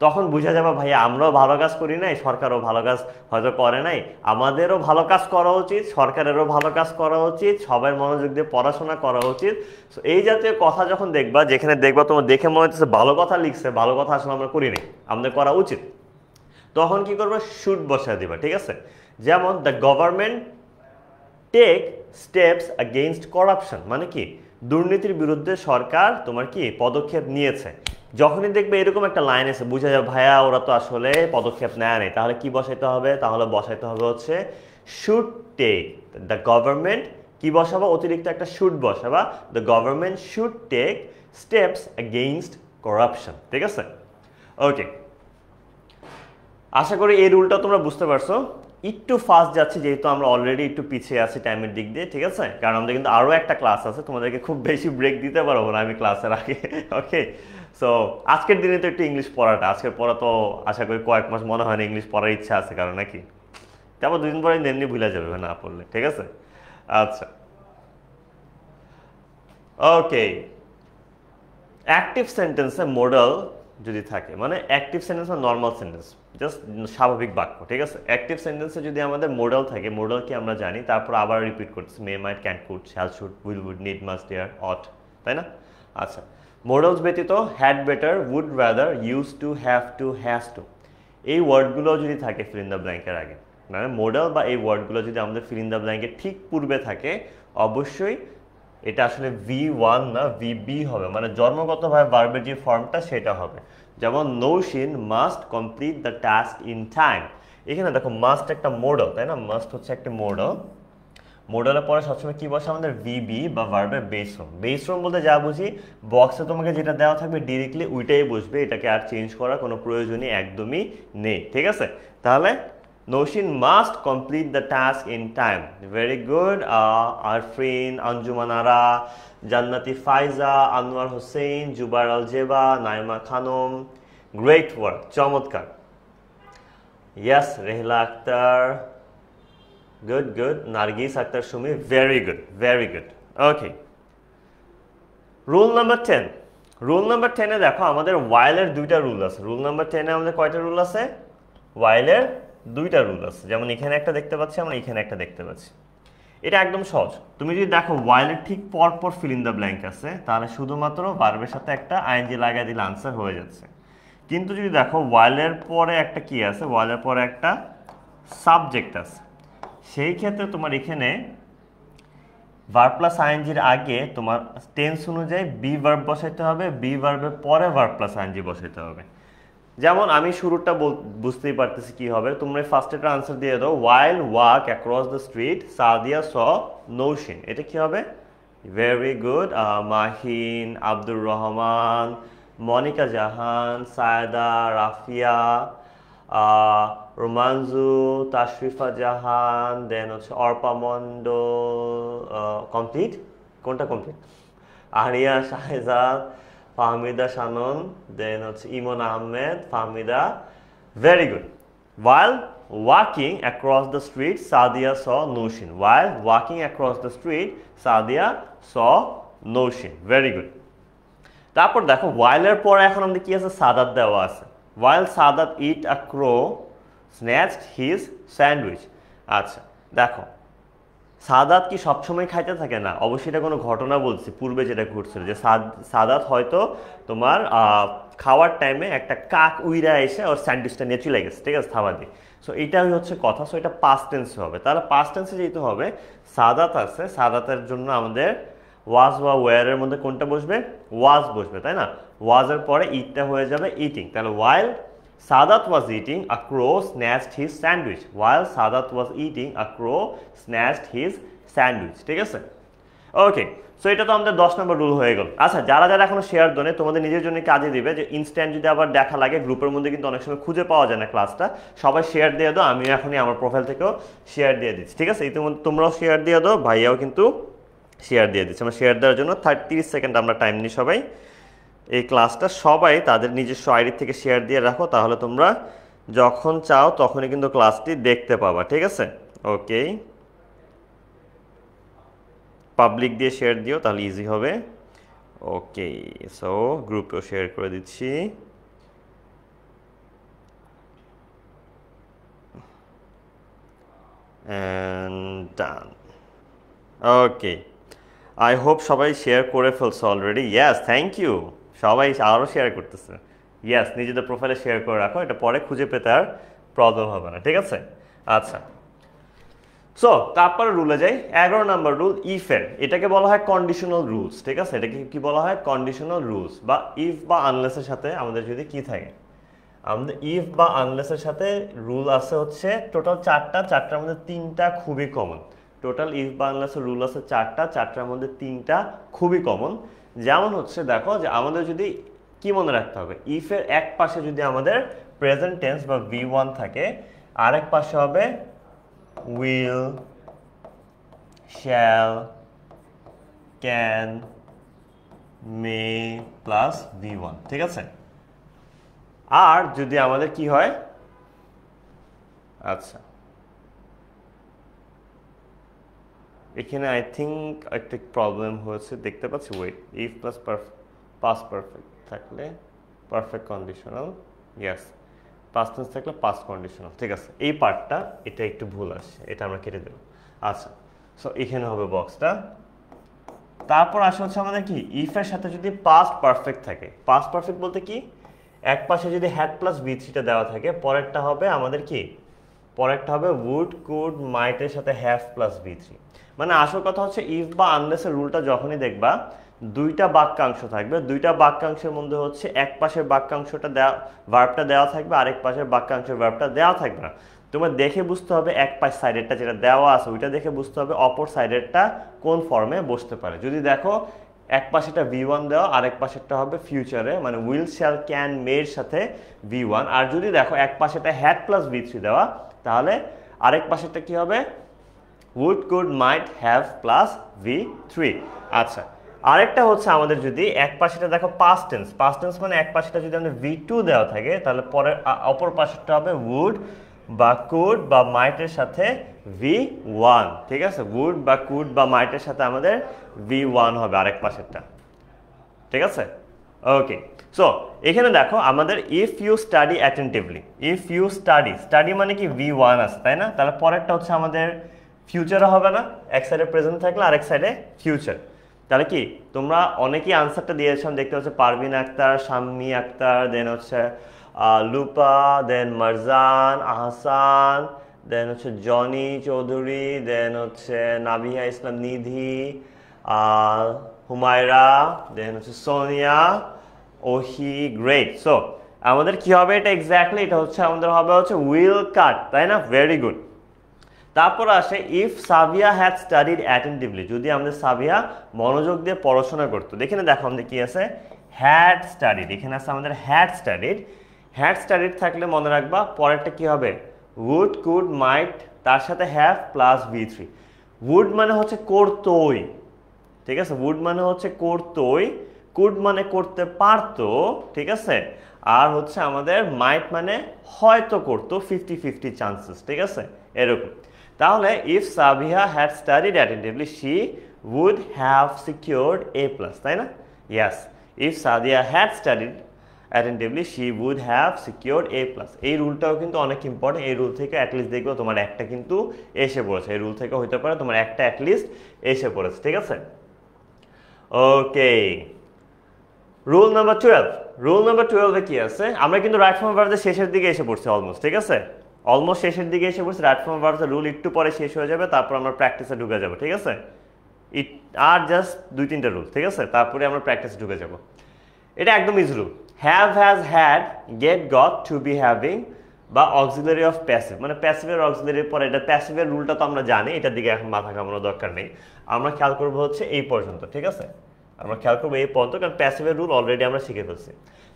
তখন বুঝা যাবে ভাই আমরাও ভালো কাজ করি নাই, সরকারও ভালো কাজ হয়তো করে নাই, আমাদেরও ভালো কাজ করা উচিত, সরকারেরও ভালো কাজ করা উচিত, সবাই মনোযোগ দিয়ে পড়াশোনা করা উচিত। সো এই জাতীয় কথা যখন দেখবা, যেখানে দেখবা তোমার দেখে মনে হচ্ছে ভালো কথা লিখছে, ভালো কথা আসলে আমরা করি নাই, আমাদের করা উচিত, তখন কি করবে, শুড বসায় দিবা। ঠিক আছে, যেমন the government take steps against corruption, মানে কি দুর্নীতির বিরুদ্ধে সরকার তোমার কি পদক্ষেপ নিয়েছে। যখনই দেখবে এরকম একটা লাইন এসে বুঝা যায় ভাইয়া ওরা তো আসলে পদক্ষেপ নেয় নেই, তাহলে কি বসাইতে হবে, তাহলে বসাইতে হবে হচ্ছে শুড টেক। দ্য গভর্নমেন্ট কি বসাবা, অতিরিক্ত একটা শুড বসাবা, the government should take steps against corruption. ঠিক আছে, ওকে, আশা করি এই রুলটা তোমরা বুঝতে পারছো। একটু ফাস্ট যাচ্ছে যেহেতু আমরা অলরেডি একটু পিছিয়ে আছি টাইমের দিক দিয়ে। ঠিক আছে, কারণ আমাদের কিন্তু আরও একটা ক্লাস আছে, তোমাদেরকে খুব বেশি ব্রেক দিতে পারবো না আমি ক্লাসের আগে। ওকে, সো আজকের দিনে তো একটু ইংলিশ পড়াটা, আজকের পড়া তো আশা করি কয়েক মাস মনে হয় না ইংলিশ পড়ার ইচ্ছা আছে কারণ নাকি, তারপর দুদিন পরে এমনি ভুলে যাবে না পড়লে। ঠিক আছে, আচ্ছা, ওকে, অ্যাক্টিভ সেন্টেন্সে মডেল যদি থাকে, মানে অ্যাক্টিভ সেন্টেন্স বা নর্মাল সেন্টেন্স জাস্ট স্বাভাবিক বাক্য। ঠিক আছে, অ্যাক্টিভ সেন্টেন্সে যদি আমাদের মডেল থাকে, মডেল কি আমরা জানি, তারপর আবার রিপিট করতেছি, may, might, can, could, shall, should, will, would, need, must, dare, ought, তাই না? আচ্ছা, মডেলস ব্যতীত had, better, would, rather, used to, have to, has to, এই ওয়ার্ডগুলো যদি থাকে ফিল ইন দ্য ব্ল্যাঙ্কের আগে, মানে মডেল বা এই ওয়ার্ডগুলো যদি আমাদের ফিল ইন দ্য ব্ল্যাঙ্কের ঠিক পূর্বে থাকে, অবশ্যই এটা আসলে V1 না VB হবে, মানে জন্মগতভাবে ভার্বের যে ফর্মটা সেটা হবে। যেমন Naushin must complete the task in time, এখানে দেখো মাস্ট একটা মডেল, তাই না, মাস্ট হচ্ছে একটা মডেল, মডেলের পরে সবসময় কি বসে আমাদের ভিবি বা ভার্বের বেস ফর্ম। বেস ফর্ম বলতে যা বুঝি বক্সে তোমাকে যেটা দেওয়া থাকবে ডিরেক্টলি ওইটাই বসবে, এটাকে আর চেঞ্জ করার কোনো প্রয়োজনই একদমই নেই। ঠিক আছে, তাহলে Naushin must complete the task in time, very good. Arfin, Anjuman Ara, Jannati Faiza, Anwar Hossain, Jubair Al Zeba, Naima Khanam, great work, চমৎকার। Yes, Rehla Akter, good good. Nargis Akter Sumi, very good, very good. Okay, rule number 10, rule number 10-এ দেখো আমাদের ওয়াইলের দুইটা রুল আছে। রুল নাম্বার 10-এ আমাদের কয়টা রুল আছে, ওয়াইলের দুইটা রুল আছে। যেমন এখানে একটা দেখতে পাচ্ছি, আমরা এখানে একটা দেখতে পাচ্ছি। এটা একদম সহজ, তুমি যদি দেখো ওয়াইলের ঠিক পরপর ফিল ইন দ্য ব্ল্যাঙ্ক আছে, তাহলে শুধুমাত্র ভার্বের সাথে একটা আইএনজি লাগাই দিলে আনসার হয়ে যাচ্ছে। কিন্তু যদি দেখো ওয়াইলের পরে একটা কি আছে, ওয়াইলের পরে একটা সাবজেক্ট আছে, সেই ক্ষেত্রে তোমার এখানে ভার্ব প্লাস আইএনজির আগে তোমার টেন্স অনুযায়ী বি ভার্ব বসাইতে হবে, বি ভার্বের পরে ভার্ব প্লাস আইএনজি বসাইতে হবে। যেমন আমি শুরুটা বুঝতেই পারতেছি কি হবে, তোমরা ফার্স্টের আনসার দিয়ে দাও, while walk across the street Sadia saw Naushin, এটা কি হবে, very good. Mahin, Abdur Rahman, Monica Jahan, Sayeda, Rafia, Romanju, Tashrifa Jahan, then হচ্ছে অর্পা মন্ডল, কমপ্লিট, কোনটা কমপ্লিট, আরিয়া শাহজাদ, ফাহমিদা শানন, দেন হচ্ছে Emon Ahmed, Fahmida, very good. While walking across the street Sadia saw Naushin, while walking across the street Sadia saw Naushin, very good. তারপর দেখো ওয়াইলের পরে এখন আমাদের কি আছে, সাদাত দেওয়া আছে, ওয়াইল সাদাত ইট আ ক্রো স্ন্যাচড হিজ স্যান্ডউইচ। আচ্ছা দেখো, সাদাত কি সবসময় খাইতে থাকে না, অবশ্যই এটা কোনো ঘটনা বলছি, পূর্বে যেটা ঘটছিল যে সাদাত হয়তো তোমার খাওয়ার টাইমে একটা কাক উইরা এসে ওর স্যান্ডউইচটা নিয়ে চলে গেছে, ঠিক আছে, থাবা দিয়ে। সো এইটাই হচ্ছে কথা, সো এটা পাস্ট টেন্সে হবে। তাহলে পাস্ট টেন্সে যেহেতু হবে, সাদাত আছে, সাদাতের জন্য আমাদের ওয়াজ বা ওয়ারের মধ্যে কোনটা বসবে, ওয়াজ বসবে, তাই না, ওয়াজের পরে ইটটা হয়ে যাবে ইটিং। তাহলে ওয়াইল Sadat was eating, a crow snatched his sandwich. While Sadat was eating, a crow snatched his sandwich. ঠিক আছে, ওকে। সো এটা তো আমাদের 10 নম্বর রুল হয়ে গেল। আচ্ছা, যারা যারা এখনো শেয়ার দোনে, তোমাদের নিজের জন্য কাজে দিবে যে ইনস্ট্যান্ট যদি আবার দেখা লাগে, গ্রুপের মধ্যে কিন্তু অনেক সময় খুঁজে পাওয়া যায় না ক্লাসটা, সবাই শেয়ার দিয়ে দাও, আমি এখনই আমার প্রোফাইল থেকেও শেয়ার দিয়ে দিচ্ছি। ঠিক আছে, ইতিমধ্যে তোমরাও শেয়ার দিয়ে দাও, ভাইয়াও কিন্তু শেয়ার দিয়ে দিচ্ছে। আমরা শেয়ার দেওয়ার জন্য 30 সেকেন্ড আমরা টাইম নিই সবাই। এই ক্লাসটা সবাই তাদের নিজস্ব আইডি থেকে শেয়ার দিয়ে রাখো, তাহলে তোমরা যখন চাও তখনই কিন্তু ক্লাসটি দেখতে পাবা। ঠিক আছে, ওকে, পাবলিক দিয়ে শেয়ার দিও, তাহলে ইজি হবে। ওকে, সো গ্রুপেও শেয়ার করে দিচ্ছি। and done. Okay, I hope সবাই শেয়ার করে ফেলছো অলরেডি। Yes, thank you. সবাই আরও শেয়ার করতেছে। ইয়েস, নিজেদের প্রোফাইলে শেয়ার করে রাখো, এটা পরে খুঁজে পেতে আর প্রবলেম হবে না, ঠিক আছে? আচ্ছা, সো তারপরে রুলে যাই। 11 নম্বর রুল ইফের, এটাকে বলা হয় কন্ডিশনাল রুলস, ঠিক আছে? এটাকে কি বলা হয়? Conditional rules. বা ইফ বা আনলেসের সাথে আমাদের যদি কি থাকে, আমাদের ইফ বা আনলেসের সাথে রুল আছে হচ্ছে টোটাল 4টা, 4টার মধ্যে 3টা খুবই কমন। টোটাল ইফ বা আনলেসের রুল আছে 4টা, 4টার মধ্যে 3টা খুবই কমন। যেমন হচ্ছে দেখো যে আমাদের যদি কি মনে রাখতে হবে, ইফের এক পাশে যদি আমাদের প্রেজেন্ট টেন্স বা V1 থাকে, আরেক পাশে হবে will, shall, can, may plus V1, ঠিক আছে? আর যদি আমাদের কি হয়, আচ্ছা এখানে আই থিঙ্ক একটা প্রবলেম হয়েছে, দেখতে পাচ্ছি। Wait, if plus past perfect থাকলে perfect conditional, yes, past tense থাকলে পাস্ট কন্ডিশনাল, ঠিক আছে? এই পার্টটা এটা একটু ভুল আসছে, এটা আমরা কেটে দেব। আচ্ছা, সো এখানে হবে বক্সটা। তারপর আসে হচ্ছে আমাদের কি, ইফের সাথে যদি পাস্ট পারফেক্ট থাকে, পাস্ট পারফেক্ট বলতে কি, এক পাশে যদি হ্যাড প্লাস V3টা দেওয়া থাকে, পরেরটা হবে আমাদের কি, পরেরটা হবে উড, কুড, মাইটের সাথে হ্যাভ প্লাস V3। মানে আসল কথা হচ্ছে ইফ বা আনলেসের রুলটা যখনই দেখবা দুইটা বাক্যাংশ থাকবে, দুইটা বাক্যাংশের মধ্যে হচ্ছে এক পাশের বাক্যাংশটা দেওয়া, ভার্বটা দেওয়া থাকবে, আরেক পাশের বাক্যাংশের ভার্বটা দেওয়া থাকবে না। তোমার দেখে বুঝতে হবে এক পাশ সাইডেরটা যেটা দেওয়া আছে ওইটা দেখে বুঝতে হবে অপর সাইডেরটা কোন ফর্মে বসতে পারে। যদি দেখো এক পাশেটা V1 দেওয়া, আরেক পাশেরটা হবে ফিউচারে, মানে উইল, শ্যাল, ক্যান, মের সাথে V1। আর যদি দেখো এক পাশেটা হ্যাড প্লাস V3 দেওয়া, তাহলে আরেক পাশেরটা কি হবে, would, could, might, have plus V3। আচ্ছা, আরেকটা হচ্ছে আমাদের যদি এক পাশেটা দেখো পাস্ট টেন্স, পাস্ট টেন্স মানে এক পাশেটা যদি আমাদের V2 দেওয়া থাকে, তাহলে পরের অপর পাশেরটা হবে would বা could বা might এর সাথে V1, ঠিক আছে? would বা could বা might এর সাথে আমাদের V1 হবে আরেক পাশেরটা, ঠিক আছে? ওকে, সো এখানে দেখো আমাদের if you study attentively, if you study, study মানে কি V1 আছে, তাই না? তাহলে পরেরটা হচ্ছে আমাদের ফিউচারে হবে না, এক সাইডে প্রেজেন্ট থাকলে আরেক সাইডে ফিউচার। তাহলে কি তোমরা অনেকেই আনসারটা দিয়েছেন, দেখতে হচ্ছে পারভিন আক্তার, শাম্মী আক্তার, দেন হচ্ছে লুপা, দেন মারজান, আহসান, দেন হচ্ছে জনি চৌধুরী, দেন হচ্ছে নাবিহা ইসলাম নিধি, হুমায়রা, দেন হচ্ছে সোনিয়া, ওহি, গ্রেট। সো আমাদের কি হবে এটা এক্স্যাক্টলি, এটা হচ্ছে আমাদের হবে হচ্ছে উইল কাট, তাই না? Very good. তারপর আসে if Sabiya had studied attentively, যদি আমাদের সাবিয়া মনোযোগ দিয়ে পড়াশোনা করতো। এখানে দেখো আমাদের কি আছে, হ্যাড স্টাডিড, এখানে আছে আমাদের হ্যাড স্টাডিড। হ্যাড স্টাডিড থাকলে মনে রাখবা পরেরটা কি হবে, উড, কুড, মাইট, তার সাথে হ্যাভ প্লাস V3। উড মানে হচ্ছে করতোই, ঠিক আছে? উড মানে হচ্ছে করতোই, কুড মানে করতে পারতো, ঠিক আছে? আর হচ্ছে আমাদের মাইট মানে হয়তো করতো, 50-50 চান্সেস, ঠিক আছে? এরকম। তাহলে if Sabiha had studied attentively she would have secured A+, তাই না? Yes, if Sadia had studied attentively she would have secured A+। এই রুলটাও কিন্তু অনেক ইম্পর্টেন্ট। এই রুল থেকে অ্যাটলিস্ট দেখবে তোমার একটা কিন্তু এসে পড়েছে, এই রুল থেকে হইতে পারে তোমার একটা অ্যাটলিস্ট এসে পড়েছে, ঠিক আছে? ওকে, রুল নাম্বার 12। রুল নাম্বার 12 কি আছে, আমরা কিন্তু রাইট ফর্ম ভার্বের শেষের দিকে এসে পড়ছি অলমোস্ট, ঠিক আছে? অলমোস্ট শেষের দিকে এসে পড়ছি। রাইট ফর্ম ভার্বের রুল একটু পরে শেষ হয়ে যাবে, তারপর আমরা প্র্যাকটিসে ঢুকে যাব, ঠিক আছে? আর জাস্ট 2-3টা রুল, ঠিক আছে? তারপরে আমরা প্র্যাকটিসে ঢুকে যাব। এটা একদম easy rule. Have, has, had, get, got, to be, having বা অক্সিলারি অফ প্যাসিভ, মানে প্যাসিভের অক্সিলারির পরে এটা প্যাসিভের রুলটা তো আমরা জানি, এটার দিকে এখন মাথা ঘামানোর দরকার নেই। আমরা খেয়াল করবো হচ্ছে এই পর্যন্ত, ঠিক আছে? আমরা খেয়াল করবো এই পর্যন্ত, কারণ প্যাসিভের রুল অলরেডি আমরা শিখে ফেলছি।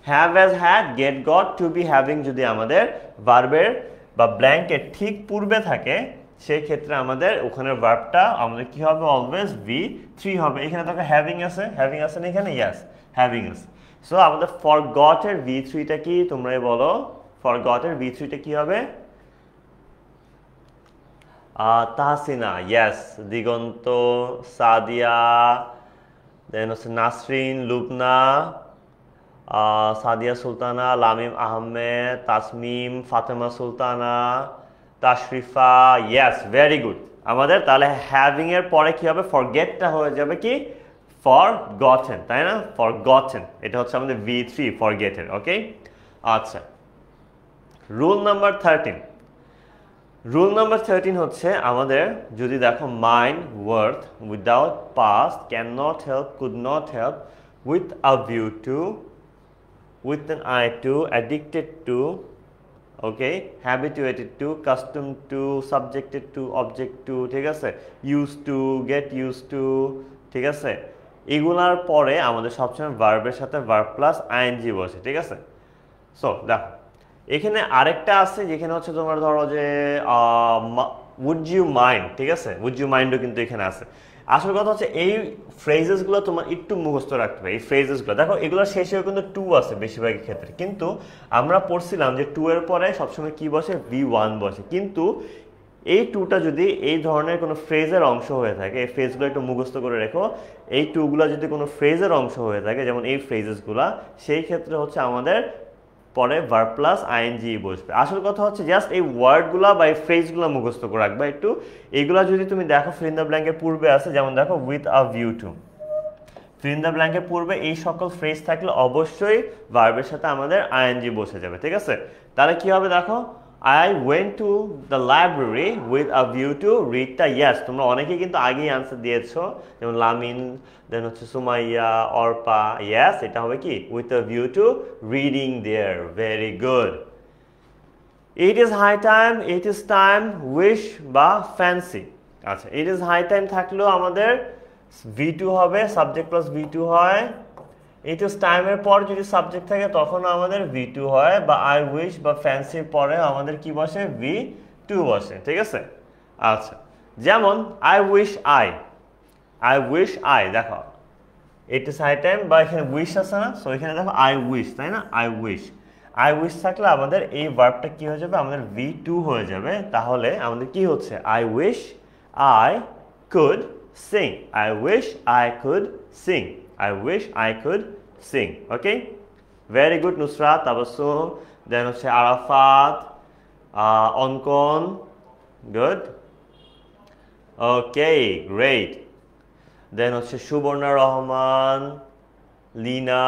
Have, has, had, get, got, to be, having যদি আমাদের ভার্বের বা ব্ল্যাঙ্কের ঠিক পূর্বে থাকে, সেই ক্ষেত্রে আমাদের ওখানে ভার্বটা আমাদের কি হবে, অলওয়েজ V3 হবে। এখানে দেখো হ্যাভিং আছে, হ্যাভিং আছে না এখানে? ইয়েস, হ্যাভিং আছে। সো আমাদের ফরগটের V3টা কি তোমরাই বলো, ফরগটের V3টা কি হবে? তাহসিনা, ইয়েস, দিগন্ত, সাদিয়া, দেন হচ্ছে Nasrin, Lubna, Sadia Sultana, Lamim Ahmed, Tasmim, Fatema Sultana, Tashrifa, yes, very good. আমাদের তাহলে হ্যাভিং এর পরে কি হবে, ফরগেটটা হয়ে যাবে কি ফরগটেন, তাই না? ফরগটেন, এটা হচ্ছে আমাদের V3 ফরগেটের। ওকে, আচ্ছা, রুল নাম্বার 13। রুল নাম্বার 13 হচ্ছে আমাদের, যদি দেখো mind worth without past, can not help, could not help, with a view two, with an eye to, addicted to, okay, habituated to, accustomed to, subjected to, object to, ঠিক আছে, used to, get used to, ঠিক আছে, এগুলার পরে আমাদের সবসময় ভার্বের সাথে ভার্ব প্লাস আইএনজি বসে, ঠিক আছে। সো দেখো এখানে আরেকটা আছে যেখানে হচ্ছে তোমার ধরো যে উড ইউ মাইন্ড, ঠিক আছে, উড ইউ মাইন্ডও কিন্তু এখানে আছে। আসল কথা হচ্ছে এই ফ্রেজেসগুলো তোমার একটু মুখস্থ রাখতে হবে। এই ফ্রেজেসগুলো দেখো, এগুলো শেষেও কিন্তু টু আছে বেশিরভাগের ক্ষেত্রে, কিন্তু আমরা পড়ছিলাম যে টু এর পরে সবসময় কি বসে, V1 বসে। কিন্তু এই টুটা যদি এই ধরনের কোনো ফ্রেজের অংশ হয়ে থাকে, এই ফ্রেজগুলো একটু মুখস্থ করে রেখো, এই টুগুলো যদি কোনো ফ্রেজের অংশ হয়ে থাকে, যেমন এই ফ্রেজেসগুলা, সেই ক্ষেত্রে হচ্ছে আমাদের পরে ভার্ব প্লাস আইএনজি বসবে। আসল কথা হচ্ছে জাস্ট এই ওয়ার্ডগুলা বা এই ফ্রেজগুলো মুখস্থ করে রাখবা একটু। এইগুলা যদি তুমি দেখো ফিল ইন দ্য ব্ল্যাঙ্কের পূর্বে আছে, যেমন দেখো with a view to, fill in the ব্ল্যাঙ্কের পূর্বে এই সকল ফ্রেজ থাকলে অবশ্যই ভার্বের সাথে আমাদের আইএনজি বসে যাবে, ঠিক আছে। তাহলে কি হবে দেখো, I went to the library with a view to read the, yes, তোমরা অনেকেই কিন্তু আগেই আনসার দিয়েছো, যেমন লামিন, দেন হচ্ছে সুমাইয়া, অর্পা, yes, এটা হবে কি with a view to reading there, very good. It is high time, it is time, wish বা fancy। আচ্ছা, it is high time থাকলেও আমাদের V2 হবে, সাবজেক্ট প্লাস V2 হয়। it is time এর পর যদি সাবজেক্ট থাকে তখন আমাদের V2 হয়, বা I wish বা fancyর পরে আমাদের কি বসে, V2 বসে, ঠিক আছে। আচ্ছা, যেমন I wish I, দেখো it is high time, বা এখানে wish আছে না, সো এখানে দেখো I wish, তাই না, I wish থাকলে আমাদের এই ভার্বটা কি হয়ে যাবে, আমাদের V2 হয়ে যাবে। তাহলে আমাদের কি হচ্ছে, I wish I could sing, I wish I could sing, I wish I could sing, okay, very good Nusrat, Tabassum, দেন হচ্ছে আরাফাত, অঙ্কন, good, okay, great, দেন হচ্ছে সুবর্ণা রহমান, লিনা,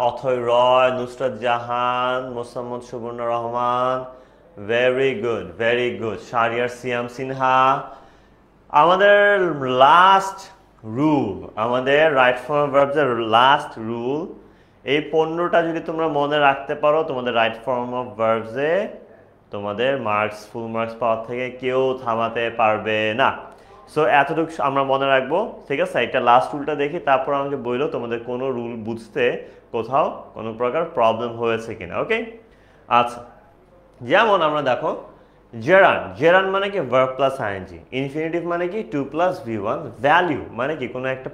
অথয় রয়, নুসরাত জাহান, মোসাম্মদ সুবর্ণা রহমান, ভেরি গুড, শারিয়ার সিয়াম সিনহা। আমাদের লাস্ট রুল, আমাদের রাইট ফর্ম অফ ভার্বসের লাস্ট রুল, এই 15টা যদি তোমরা মনে রাখতে পারো, তোমাদের রাইট ফর্ম অফ ভার্বসে তোমাদের মার্কস, ফুল মার্কস পাওয়ার থেকে কেউ থামাতে পারবে না। সো এতটুকু আমরা মনে রাখবো, ঠিক আছে। এটা লাস্ট রুলটা দেখি, তারপর আমাকে বললো তোমাদের কোনো রুল বুঝতে কোথাও কোনো প্রকার প্রবলেম হয়েছে কিনা, ওকে। আচ্ছা, যেমন আমরা দেখো জেরান মানে কি ভার্ব প্লাস আইএনজি, ইনফিনিটিভ মানে কি 2 প্লাস V1, ভ্যালু মানে কি কোনো একটা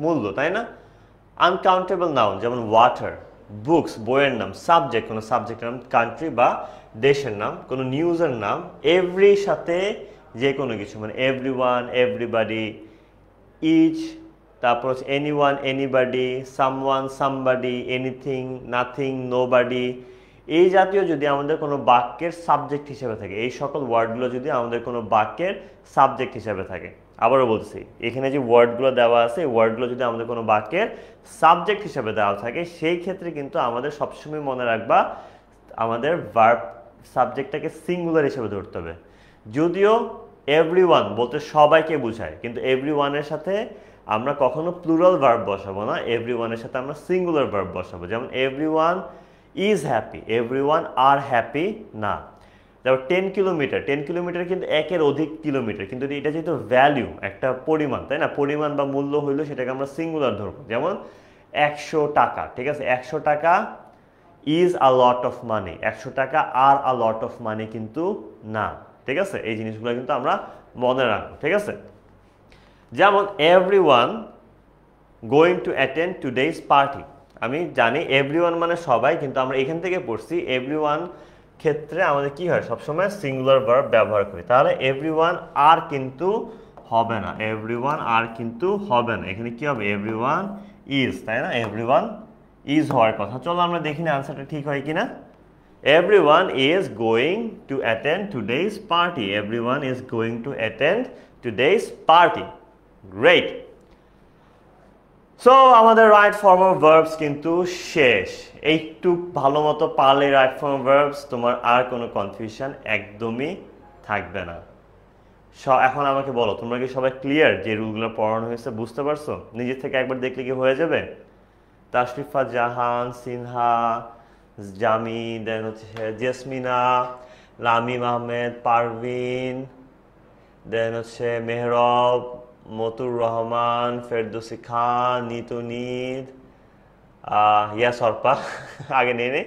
মূল্য, তাই না। আনকাউন্টেবল নাউন যেমন ওয়াটার, বুকস বইয়ের নাম, সাবজেক্ট কোনো সাবজেক্টের নাম, কান্ট্রি বা দেশের নাম, কোনো নিউজের নাম, এভরি সাথে যে কোনো কিছু, মানে এভরিওয়ান, এভরিবডি, ইচ, তারপর হচ্ছে anyone, anybody, someone, somebody, anything, nothing, nobody, এই জাতীয় যদি আমাদের কোনো বাক্যের সাবজেক্ট হিসেবে থাকে, এই সকল ওয়ার্ডগুলো যদি আমাদের কোনো বাক্যের সাবজেক্ট হিসেবে থাকে, আবারও বলছি এখানে যে ওয়ার্ডগুলো দেওয়া আছে, এই ওয়ার্ডগুলো যদি আমাদের কোনো বাক্যের সাবজেক্ট হিসেবে দেওয়া থাকে, সেই ক্ষেত্রে কিন্তু আমাদের সবসময় মনে রাখবা আমাদের ভার্ব সাবজেক্টটাকে সিঙ্গুলার হিসেবে ধরতে হবে। যদিও এভরিওয়ান বলতে সবাইকে বোঝায়, কিন্তু এভরিওয়ানের সাথে আমরা কখনো প্লুরাল ভার্ব বসাবো না, এভরিওয়ানের সাথে আমরা সিঙ্গুলার ভার্ব বসাবো। যেমন everyone is happy, everyone are happy না। তারপর 10 কিলোমিটার কিন্তু একের অধিক কিলোমিটার, কিন্তু এটা যেহেতু ভ্যালু, একটা পরিমাণ, তাই না, পরিমাণ বা মূল্য হইলো, সেটাকে আমরা সিঙ্গুলার ধরবো। যেমন 100 টাকা, ঠিক আছে, 100 টাকা is a lot of money, 100 টাকা আর আ লট অফ মানি কিন্তু না, ঠিক আছে। এই জিনিসগুলো কিন্তু আমরা মনে রাখবো, ঠিক আছে। যেমন everyone going to attend today's party, আমি জানি এভরিওয়ান মানে সবাই, কিন্তু আমরা এখান থেকে পড়ছি এভরিওয়ান ক্ষেত্রে আমাদের কি হয়, সবসময় সিঙ্গুলার ভার্ব ব্যবহার করি। তাহলে এভরিওয়ান আর কিন্তু হবে না, এভরিওয়ান আর কিন্তু হবে না, এখানে কি হবে, এভরিওয়ান ইজ, তাই না, এভরিওয়ান ইজ হওয়ার কথা। চলো আমরা দেখি না আনসারটা ঠিক হয় কিনা। Everyone is going to attend today's party. Everyone is going to attend today's party. Great. So আমাদের রাইট ফর্ম অফ ভার্বস কিন্তু শেষ। একটু ভালো মতো পারলে রাইট ফর্ম অফ ভার্বস তোমার আর কোনো কনফিউশন একদমই থাকবে না। এখন আমাকে বলো, তোমরা কি সবাই ক্লিয়ার যে রুলগুলো পড়ানো হয়েছে? বুঝতে পারছো? নিজের থেকে একবার দেখলে কি হয়ে যাবে? তাশরিফা জাহান, সিনহা, জামি, দেন হচ্ছে জেসমিনা, লামিম আহমেদ, পারভিন, দেন হচ্ছে মেহরব, মতুর রহমান, ফেরদৌসি খান, নিতুনিদ, ইয়াস অর্পা আগে নিয়ে নি,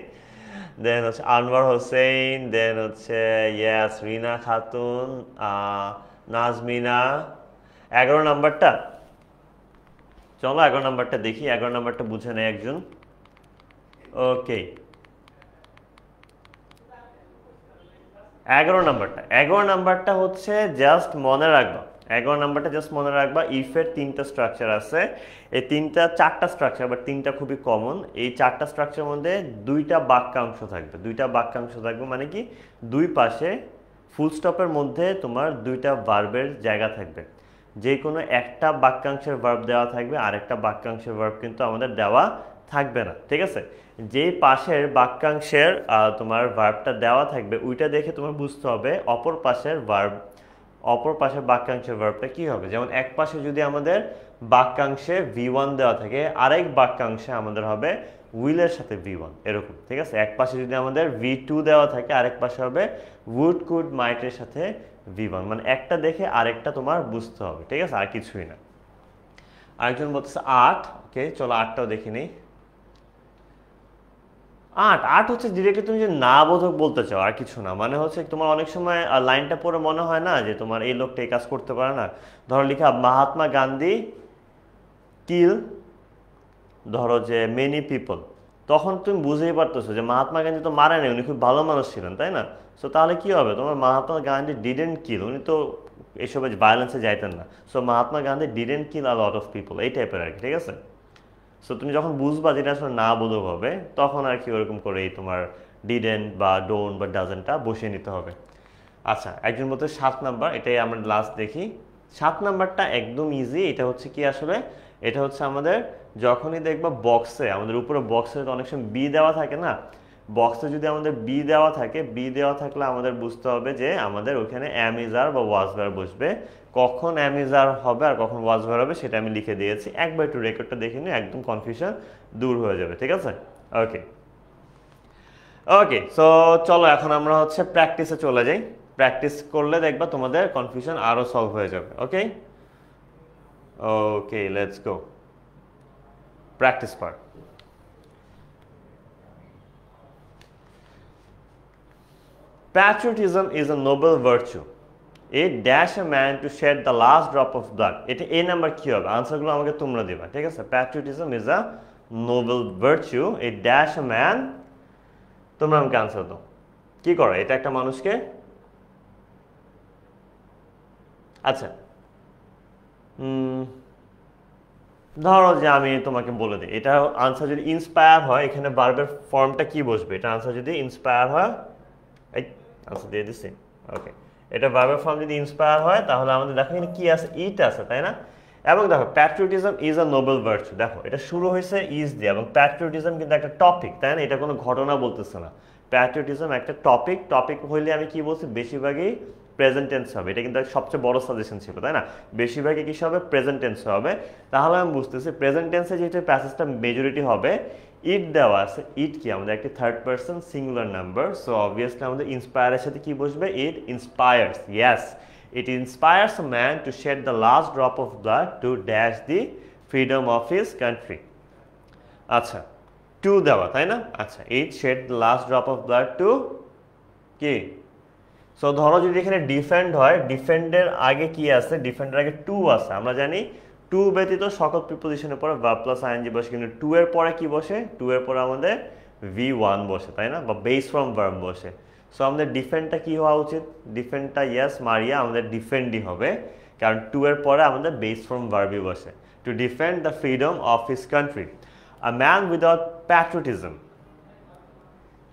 দেন হচ্ছে আনোয়ার হোসেন, দেন হচ্ছে ইয়াস রিনা খাতুন, নাজমিনা। 11 নাম্বারটা, চলো 11 নাম্বারটা দেখি। 11 নাম্বারটা বুঝে নেয় একজন। ওকে, 11 নাম্বারটা হচ্ছে জাস্ট মনে রাখবা। 11 নাম্বারটা জাস্ট মনে রাখবা, ইফের 3টা স্ট্রাকচার আছে। এই 4টা স্ট্রাকচার, বাট 3টা খুবই কমন। এই 4টা স্ট্রাকচারের মধ্যে 2টা বাক্যাংশ থাকবে। 2টা বাক্যাংশ থাকবে মানে কি, দুই পাশে ফুল স্টপের মধ্যে তোমার 2টা ভার্বের জায়গা থাকবে। যে কোনো একটা বাক্যাংশের ভার্ব দেওয়া থাকবে, আরেকটা বাক্যাংশের ভার্ব কিন্তু আমাদের দেওয়া থাকবে না, ঠিক আছে? যেই পাশের বাক্যাংশের তোমার ভার্বটা দেওয়া থাকবে, ওইটা দেখে তোমার বুঝতে হবে অপর পাশের বাক্যাংশের ভার্বটা কি হবে। যেমন এক পাশে যদি আমাদের বাক্যাংশে V1 দেওয়া থাকে, আরেক বাক্যাংশে আমাদের হবে উইলের সাথে V1, এরকম, ঠিক আছে? এক পাশে যদি আমাদের V2 দেওয়া থাকে, আরেক পাশে হবে উড, কুড, মাইটের সাথে V1, মানে একটা দেখে আরেকটা তোমার বুঝতে হবে, ঠিক আছে? আর কিছুই না। আরেকজন বলতেছে 8। ওকে, চলো 8টাও দেখে নিই। 8 হচ্ছে ডিরেক্টলি তুমি যে না বোধক বলতে চাও, আর কিছু না। মানে হচ্ছে তোমার অনেক সময় লাইনটা পড়ে মনে হয় না যে তোমার এই লোকটা এই কাজ করতে পারে না। ধরো লিখা মহাত্মা গান্ধী কিল, ধরো যে মেনি পিপল, তখন তুমি বুঝতেই পারতেছো যে মহাত্মা গান্ধী তো মারা নেই, উনি খুব ভালো মানুষ ছিলেন, তাই না? সো তাহলে কি হবে, তোমার মহাত্মা গান্ধী ডিডেন্ট কিল, উনি তো এসবে ভায়োলেন্সে যাইতেন না। So Mahatma Gandhi didn't kill a lot of people, এই টাইপের আর কি, ঠিক আছে? সো তুমি যখন বুঝবা যেটা আসলে না বোধক হবে, তখন আর কি ওরকম করে তোমার ডিডেন্ট বা ডোন্ট বা ডাজেন্টটা বসিয়ে নিতে হবে। আচ্ছা, একজন বলতে 7 নাম্বার, এটাই আমরা লাস্ট দেখি। 7 নাম্বারটা একদম ইজি। এটা হচ্ছে কি আসলে, এটা হচ্ছে আমাদের যখনই দেখবা বক্সে, আমাদের উপরে বক্সে অনেক সময় বি দেওয়া থাকে না, বক্সে যদি আমাদের বি দেওয়া থাকে, বি দেওয়া থাকলে আমাদের বুঝতে হবে যে আমাদের ওখানে অ্যাম ইজ আর বা ওয়াজ ভার বসবে। কখন অ্যাম ইজ আর হবে আর কখন ওয়াজ ভার হবে সেটা আমি লিখে দিয়েছি। একবার একটু রেকর্ডটা দেখে নিয়ে একদম কনফিউশন দূর হয়ে যাবে, ঠিক আছে? ওকে ওকে, সো চলো এখন আমরা হচ্ছে প্র্যাকটিসে চলে যাই। প্র্যাকটিস করলে দেখবা তোমাদের কনফিউশন আরও সলভ হয়ে যাবে। Okay okay, let's go. Practice part. Patriotism is a noble virtue. It dash a man to shed the last drop of blood. এটা A নাম্বার কি হবে? আনসারগুলো আমাকে তোমরা দিবা, ঠিক আছে? Patriotism is a noble virtue. It dash a man, তোমরা আমাকে আনসার দাও। কি করে এটা একটা মানুষকে? আচ্ছা, ধরো যে আমি তোমাকে বলে দিই, এটা আনসার যদি ইন্সপায়ার হয়, এখানে ভার্বের ফর্মটা কি বসবে? এটা আনসার যদি ইন্সপায়ার হয়, এই আনসার দিয়ে দিচ্ছি। ওকে, এটা ভার্বের ফর্ম যদি ইন্সপায়ার হয়, তাহলে আমাদের দেখো এখানে কি আছে, ইট আছে, তাই না? এবং দেখো patriotism is a Nobel virtue. দেখো এটা শুরু হয়েছে ইজ দিয়ে, এবং প্যাট্রিয়টিজম কিন্তু একটা টপিক, তাই না? এটা কোনো ঘটনা বলতেছে না। প্যাট্রিয়টিজম একটা টপিক, টপিক হইলে আমি কি বলছি, বেশিরভাগই প্রেজেন্ট টেন্স হবে। এটা কিন্তু সবচেয়ে বড় সাজেশন ছিল, তাই না? বেশিরভাগই কি হবে, প্রেজেন্ট টেন্স হবে। তাহলে আমি বুঝতেছি প্রেজেন্ট টেন্সে যেহেতু প্যাসেজটা মেজরিটি হবে, ইট দেওয়া আছে। ইট কি আমাদের একটি third person singular number, so obviously আমাদের ইন্সপায়ারের সাথে কি বসবে? It inspires. Yes, it inspires a man to shed the last drop of blood to dash the freedom of his country. আচ্ছা, টু দেওয়া, তাই না? আচ্ছা, it shed the last drop of blood to কি? সো ধরো যদি এখানে ডিফেন্ড হয়, ডিফেন্ডের আগে কি আছে? ডিফেন্ডের আগে টু আছে। আমরা জানি টু ব্যতীত সকল প্রিপোজিশনের পরে ভার্ব প্লাস আইএনজি বসে, কিন্তু টু এর পরে কি বসে? টু এর পরে আমাদের V1 বসে, তাই না? বা বেস ফ্রম ভার্ব বসে। সো আমাদের ডিফেন্ডটা কি হওয়া উচিত? ডিফেন্ডটা ইয়েস মারিয়া, আমাদের ডিফেন্ডই হবে, কারণ টু এর পরে আমাদের বেস ফ্রম ভার্বই বসে। To defend the freedom of his country. A man without patriotism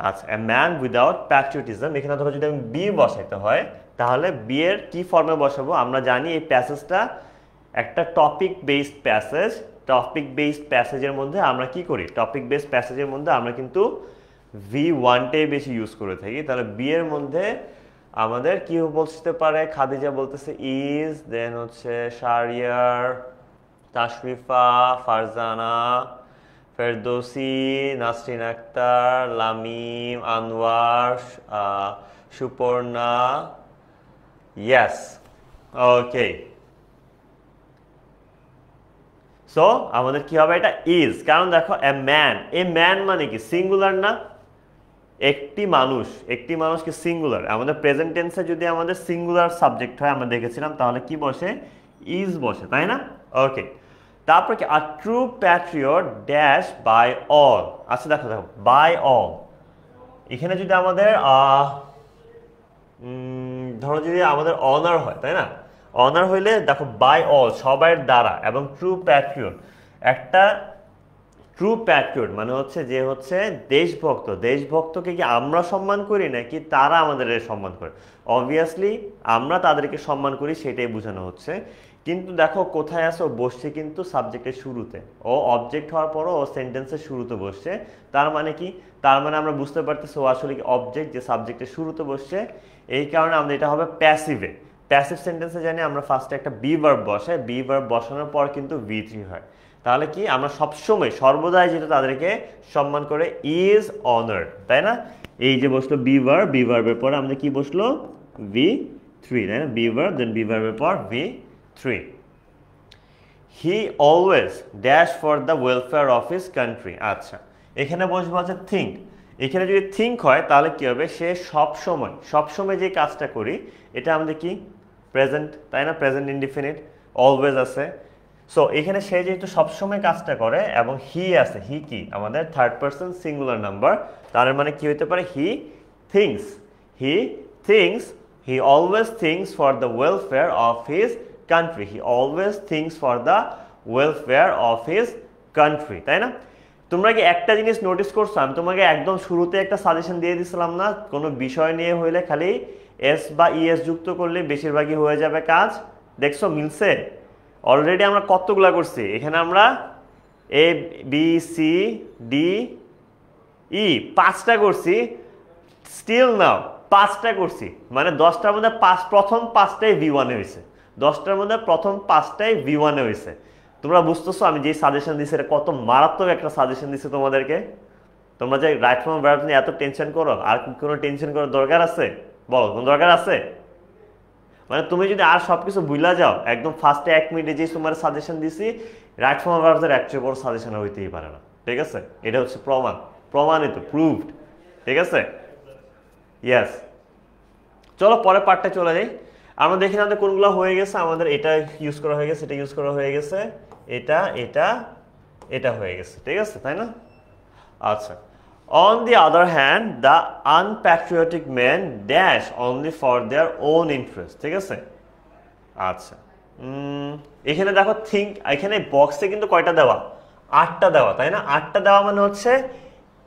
আচ্ছা, এ ম্যান উইদাউট প্যাট্রিয়টিজম, এখানে ধরো যদি আমি বি বসাইতে হয় তাহলে বি এর কি ফর্মে বসাবো? আমরা জানি এই প্যাসেজটা একটা topic based passage. Topic based প্যাসেজের মধ্যে আমরা কি করি? টপিক বেসড প্যাসেজের মধ্যে আমরা কিন্তু ভি ওয়ানটাই বেশি ইউজ করে থাকি। তাহলে বি এর মধ্যে আমাদের কি বলতে পারে? খাদিজা বলতেছে ইজ, দেন হচ্ছে শাহরিয়ার, তাশরিফা, ফারজানা, ফেরদৌসি, নাসরিন আক্তার, লামিম, আনোয়ার, সুপর্ণা। ইয়েস, ওকে। সো আমাদের কি হবে? এটা ইজ, কারণ দেখো এ ম্যান, এ ম্যান মানে কি? সিঙ্গুলার না? একটি মানুষ, একটি মানুষ কি সিঙ্গুলার? আমাদের প্রেজেন্ট টেন্সে যদি আমাদের সিঙ্গুলার সাবজেক্ট হয় আমরা দেখেছিলাম তাহলে কি বসে? ইজ বসে, তাই না? ওকে, তারপর কি? A true patriot dash by all. আচ্ছা দেখো দেখো, বাই অল, এখানে যদি আমাদের ধরো যদি আমাদের অনার হয়, তাই না? অনার হইলে দেখো বাই অল, সবার দ্বারা, এবং ট্রু প্যাট্রিয়ট, একটা ট্রু প্যাট্রিয়ট মানে হচ্ছে যে হচ্ছে দেশভক্ত। দেশভক্তকে কি আমরা সম্মান করি নাকি তারা আমাদের সম্মান করে? অবভিয়াসলি আমরা তাদেরকে সম্মান করি, সেটাই বোঝানো হচ্ছে। কিন্তু দেখো কোথায় আছে? ও বসছে কিন্তু সাবজেক্টের শুরুতে। ও অবজেক্ট হওয়ার পরও ও সেন্টেন্সের শুরুতে বসছে। তার মানে কি? তার মানে আমরা বুঝতে পারতেছি ও আসলে কি অবজেক্ট, যে সাবজেক্টের শুরুতে বসছে। এই কারণে আমাদের এটা হবে প্যাসিভে। প্যাসিভ সেন্টেন্সে জানি আমরা ফার্স্টে একটা বি ভার্ব বসাই, বি ভার্ব বসানোর পর কিন্তু V3 হয়। তাহলে কি আমরা সবসময় সর্বদাই যেটা তাদেরকে সম্মান করে ইজ অনার্ড, তাই না? এই যে বসলো বি ভার্ব, বি ভার্বের পরে আমাদের কি বসলো? V3, তাই না? বি ভার্ব, দেন বি ভার্বের পর V3। He always dash for the welfare of his country. আচ্ছা, এখানে বসবো হচ্ছে থিঙ্ক। এখানে যদি থিঙ্ক হয় তাহলে কি হবে? সে সবসময়, সবসময় যে কাজটা করি এটা আমাদের কি? প্রেজেন্ট, তাই না? প্রেজেন্ট ইনডিফিনিট, অলওয়েজ আছে। সো এখানে সে যেহেতু সবসময় কাজটা করে এবং হি আছে, হি কি? আমাদের থার্ড পারসন সিঙ্গুলার নাম্বার। তার মানে কি হতে পারে? হি thinks, he thinks, he always thinks for the welfare of his country. He always thinks for the welfare of his country, তাই না? তোমরা কি একটা জিনিস নোটিস করছো? আমি তোমাকে একদম শুরুতে একটা সাজেশন দিয়ে দিছিলাম না? কোনো বিষয় নিয়ে হইলে খালি এস বা ইএস যুক্ত করলে বেশিরভাগই হয়ে যাবে কাজ। দেখছো মিলছে? অলরেডি আমরা কতগুলা করছি এখানে? আমরা A B C D E 5টা করছি। স্টিল নাও 5টা করছি, মানে 10টার মধ্যে প্রথম 5টাই V1-এ হয়েছে। 10টার মধ্যে প্রথম 5টাই V1-এ হয়েছে। তোমরা বুঝতেছো আমি যে সাজেশন দিচ্ছি এটা কত মারাত্মক একটা সাজেশন দিচ্ছি তোমাদেরকে? তোমরা যে রাইট ফর্ম ভার্ব নিয়ে এত টেনশন করো, আর কোনো টেনশন করার দরকার আছে? বলো, কোনো দরকার আছে? মানে তুমি যদি আর সবকিছু ভুলা যাও, একদম ফার্স্টে 1 মিনিটে যে তোমার সাজেশন দিছি, রাইট ফর্ম ভার্বসের একচেয়ে বড় সাজেশন হইতেই পারে না। ঠিক আছে? এটা হচ্ছে প্রমাণ, প্রমাণিত, প্রুভড। ঠিক আছে? ইয়েস। চলো পরের পার্টটা চলে যাই। আমরা দেখি আমাদের কোনগুলো হয়ে গেছে। আমাদের এটা ইউজ করা হয়ে গেছে, এটা ইউজ করা হয়ে গেছে, এটা এটা এটা হয়ে গেছে। ঠিক আছে, তাই না? আচ্ছা, on the other hand the unpatriotic men dash only for their own interest। ঠিক আছে? আচ্ছা, এখানে দেখো থিঙ্ক, এখানে বক্সে কিন্তু কয়টা দেওয়া? 8টা দেওয়া, তাই না? 8টা দেওয়া মানে হচ্ছে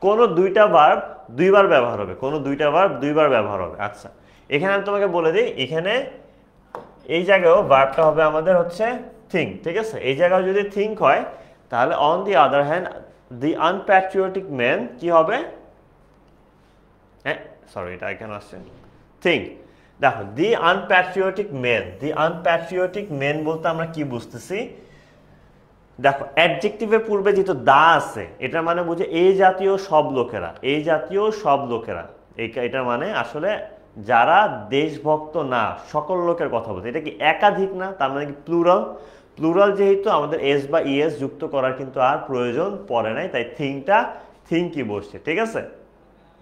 কোনো দুইটা ভার্ব দুইবার ব্যবহার হবে, কোনো দুইটা ভার্ব দুইবার ব্যবহার হবে। আচ্ছা, এখানে আমি তোমাকে বলে দিই, এখানে এই জায়গায়ও ভার্বটা হবে আমাদের হচ্ছে থিঙ্ক। ঠিক আছে? এই জায়গায় যদি থিঙ্ক হয় তাহলে on the other hand the আনপ্যাট্রিয়টিক man কি হবে? হ্যাঁ সরি, এটা এখানে আসছে থিঙ্ক। দেখো দি আনপ্যাট্রিয়টিক ম্যান, দি আনপ্যাট্রিয়টিক ম্যান বলতে আমরা কি বুঝতেছি? দেখো অ্যাডজেক্টিভের পূর্বে যেহেতু দা আছে, এটা মানে বুঝে এই জাতীয় সব লোকেরা, এই জাতীয় সব লোকেরা। এটার মানে আসলে যারা দেশভক্ত না, সকল লোকের কথা বলছে। এটা কি একাধিক না? তার মানে কি প্লুরাল। প্লুরাল যেহেতু আমাদের এস বা ইএস যুক্ত করার কিন্তু আর প্রয়োজন পড়ে নাই, তাই থিঙ্কটা থিঙ্কই বসছে। ঠিক আছে?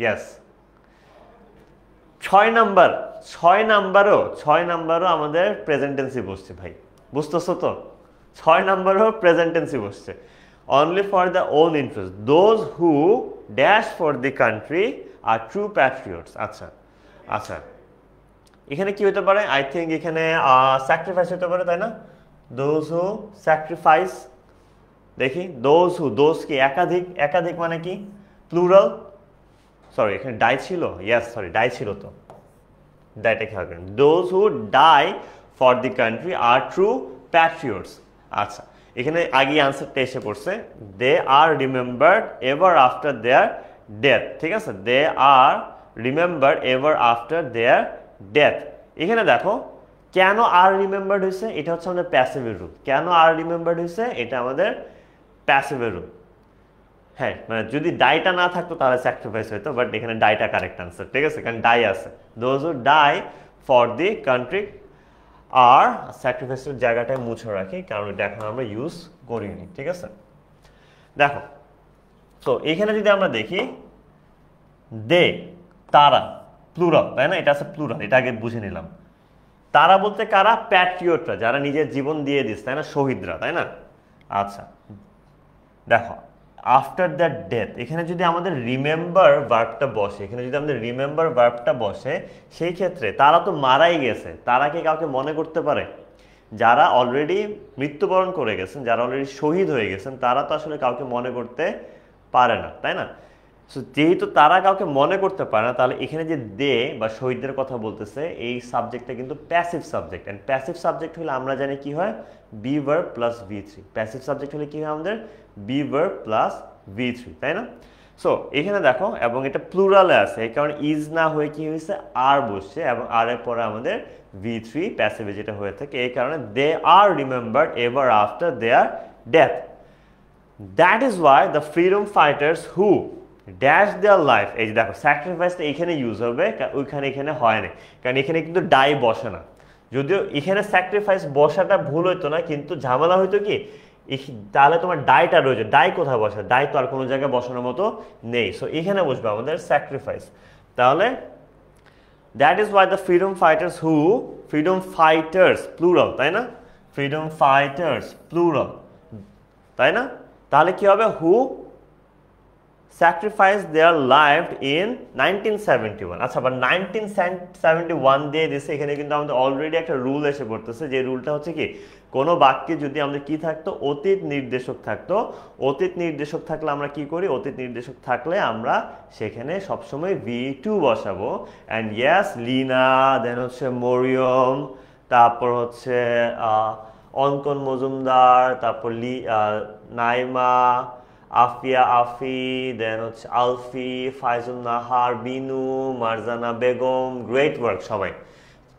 ইয়েস। 6 নাম্বারও আমাদের প্রেজেন্ট টেন্সই বসছে ভাই, বুঝতেছো তো? 6 নাম্বারও প্রেজেন্ট টেন্সই বসছে। Only for the own interest those who dash for the country are true patriots. আচ্ছা আচ্ছা, এখানে কি হতে পারে? আই থিঙ্ক এখানে স্যাক্রিফাইস হতে পারে, তাই না? Those who sacrifice. দেখি দোজ হু, দোজ কি একাধিক, একাধিক মানে কি? প্লুরাল। সরি এখানে ডাই ছিল, ইয়েস সরি ডাই ছিল তো, ডাইটা খেয়াল করেন, those who die for the country are true patriots. আচ্ছা এখানে আগে আনসারটা এসে পড়ছে, they are remembered ever after their death, ঠিক আছে, they are remembered ever after their death. এখানে দেখো কেন আর রিমেম্বার্ড হয়েছে, এটা হচ্ছে আমাদের প্যাসিভের রুল। কেন আর রিমেম্বার্ড হয়েছে, এটা আমাদের প্যাসিভের রুল। হ্যাঁ মানে যদি ডাইটা না থাকতো তাহলে স্যাক্রিফাইস হতো, বাট এখানে ডাইটা কারেক্ট আনসার, ঠিক আছে, কারণ ডাই আছে, those who die for the country are স্যাক্রিফাইসের জায়গাটায় মুছে রাখি, কারণ এটা এখন আমরা ইউজ করিনি, ঠিক আছে। দেখো তো এখানে যদি আমরা দেখি দে তারা প্লুরাল, তাই না, এটা আছে প্লুরাল, এটা আগে বুঝে নিলাম। তারা বলতে কারা, প্যাট্রিয়টরা, যারা নিজের জীবন দিয়ে দিস, তাই না, শহীদরা, তাই না। আচ্ছা দেখো আফটার দ্যাট ডেথ, এখানে যদি আমাদের রিমেম্বার ভার্বটা বসে, এখানে যদি আমাদের রিমেম্বার ভার্বটা বসে, সেই ক্ষেত্রে তারা তো মারাই গেছে, তারা কি কাউকে মনে করতে পারে? যারা অলরেডি মৃত্যুবরণ করে গেছেন, যারা অলরেডি শহীদ হয়ে গেছেন, তারা তো আসলে কাউকে মনে করতে পারে না, তাই না। সো যেহেতু তারা কাউকে মনে করতে পারে না, তাহলে এখানে যে দে বা শহীদদের কথা বলতেছে, এই সাবজেক্টটা কিন্তু passive subject, and passive subject হলে আমরা জানি কি হয়, be verb plus V3। Passive subject হলে কি হয় আমাদের, বি ভার্ব প্লাস V3, তাই না। সো এখানে দেখো, এবং এটা প্লুরালে আছে, এই কারণে ইজ না হয়ে কি হয়েছে, আর বসছে, এবং আর এর পরে আমাদের V3 প্যাসিভে যেটা হয়ে থাকে, এই কারণে they are remembered ever after their death. That is why the freedom fighters who dash their life, এই যে দেখো স্যাক্রিফাইসটা এখানে ইউজ হবে, ওইখানে এখানে হয় না, কারণ এখানে কিন্তু ডাই বসে না। যদিও এখানে স্যাক্রিফাইস বসাটা ভুল হইতো না, কিন্তু ঝামেলা হইতো কি, তাহলে তোমার ডাইটা রয়েছে, ডাই কোথায় বসে, ডাই তো আর কোনো জায়গায় বসানোর মতো নেই, সো এখানে বসবে আমাদের স্যাক্রিফাইস। তাহলে that is why the freedom fighters who, freedom fighters plural, তাই না, ফ্রিডম ফাইটার্স প্লুরাল, তাই না। তাহলে কি হবে, হু sacrificed their life in 1971। আচ্ছা বা 1971 দিয়ে দিছে, এখানে কিন্তু আমাদের অলরেডি একটা রুল এসে পড়তেছে, যে রুলটা হচ্ছে কি, কোনো বাক্যে যদি আমাদের কি থাকতো, অতীত নির্দেশক থাকতো, অতীত নির্দেশক থাকলে আমরা কি করি, অতীত নির্দেশক থাকলে আমরা সেখানে সবসময় V2 বসাবো। অ্যান্ড ইয়াস লিনা, দেন হচ্ছে মরিয়ম, তারপর হচ্ছে অঙ্কন মজুমদার, তারপর নাইমা, আফিয়া আফি, দেন হচ্ছে আলফি, ফাইজুন নাহার, বিনু, মারজানা বেগম, গ্রেট ওয়ার্ক সবাই।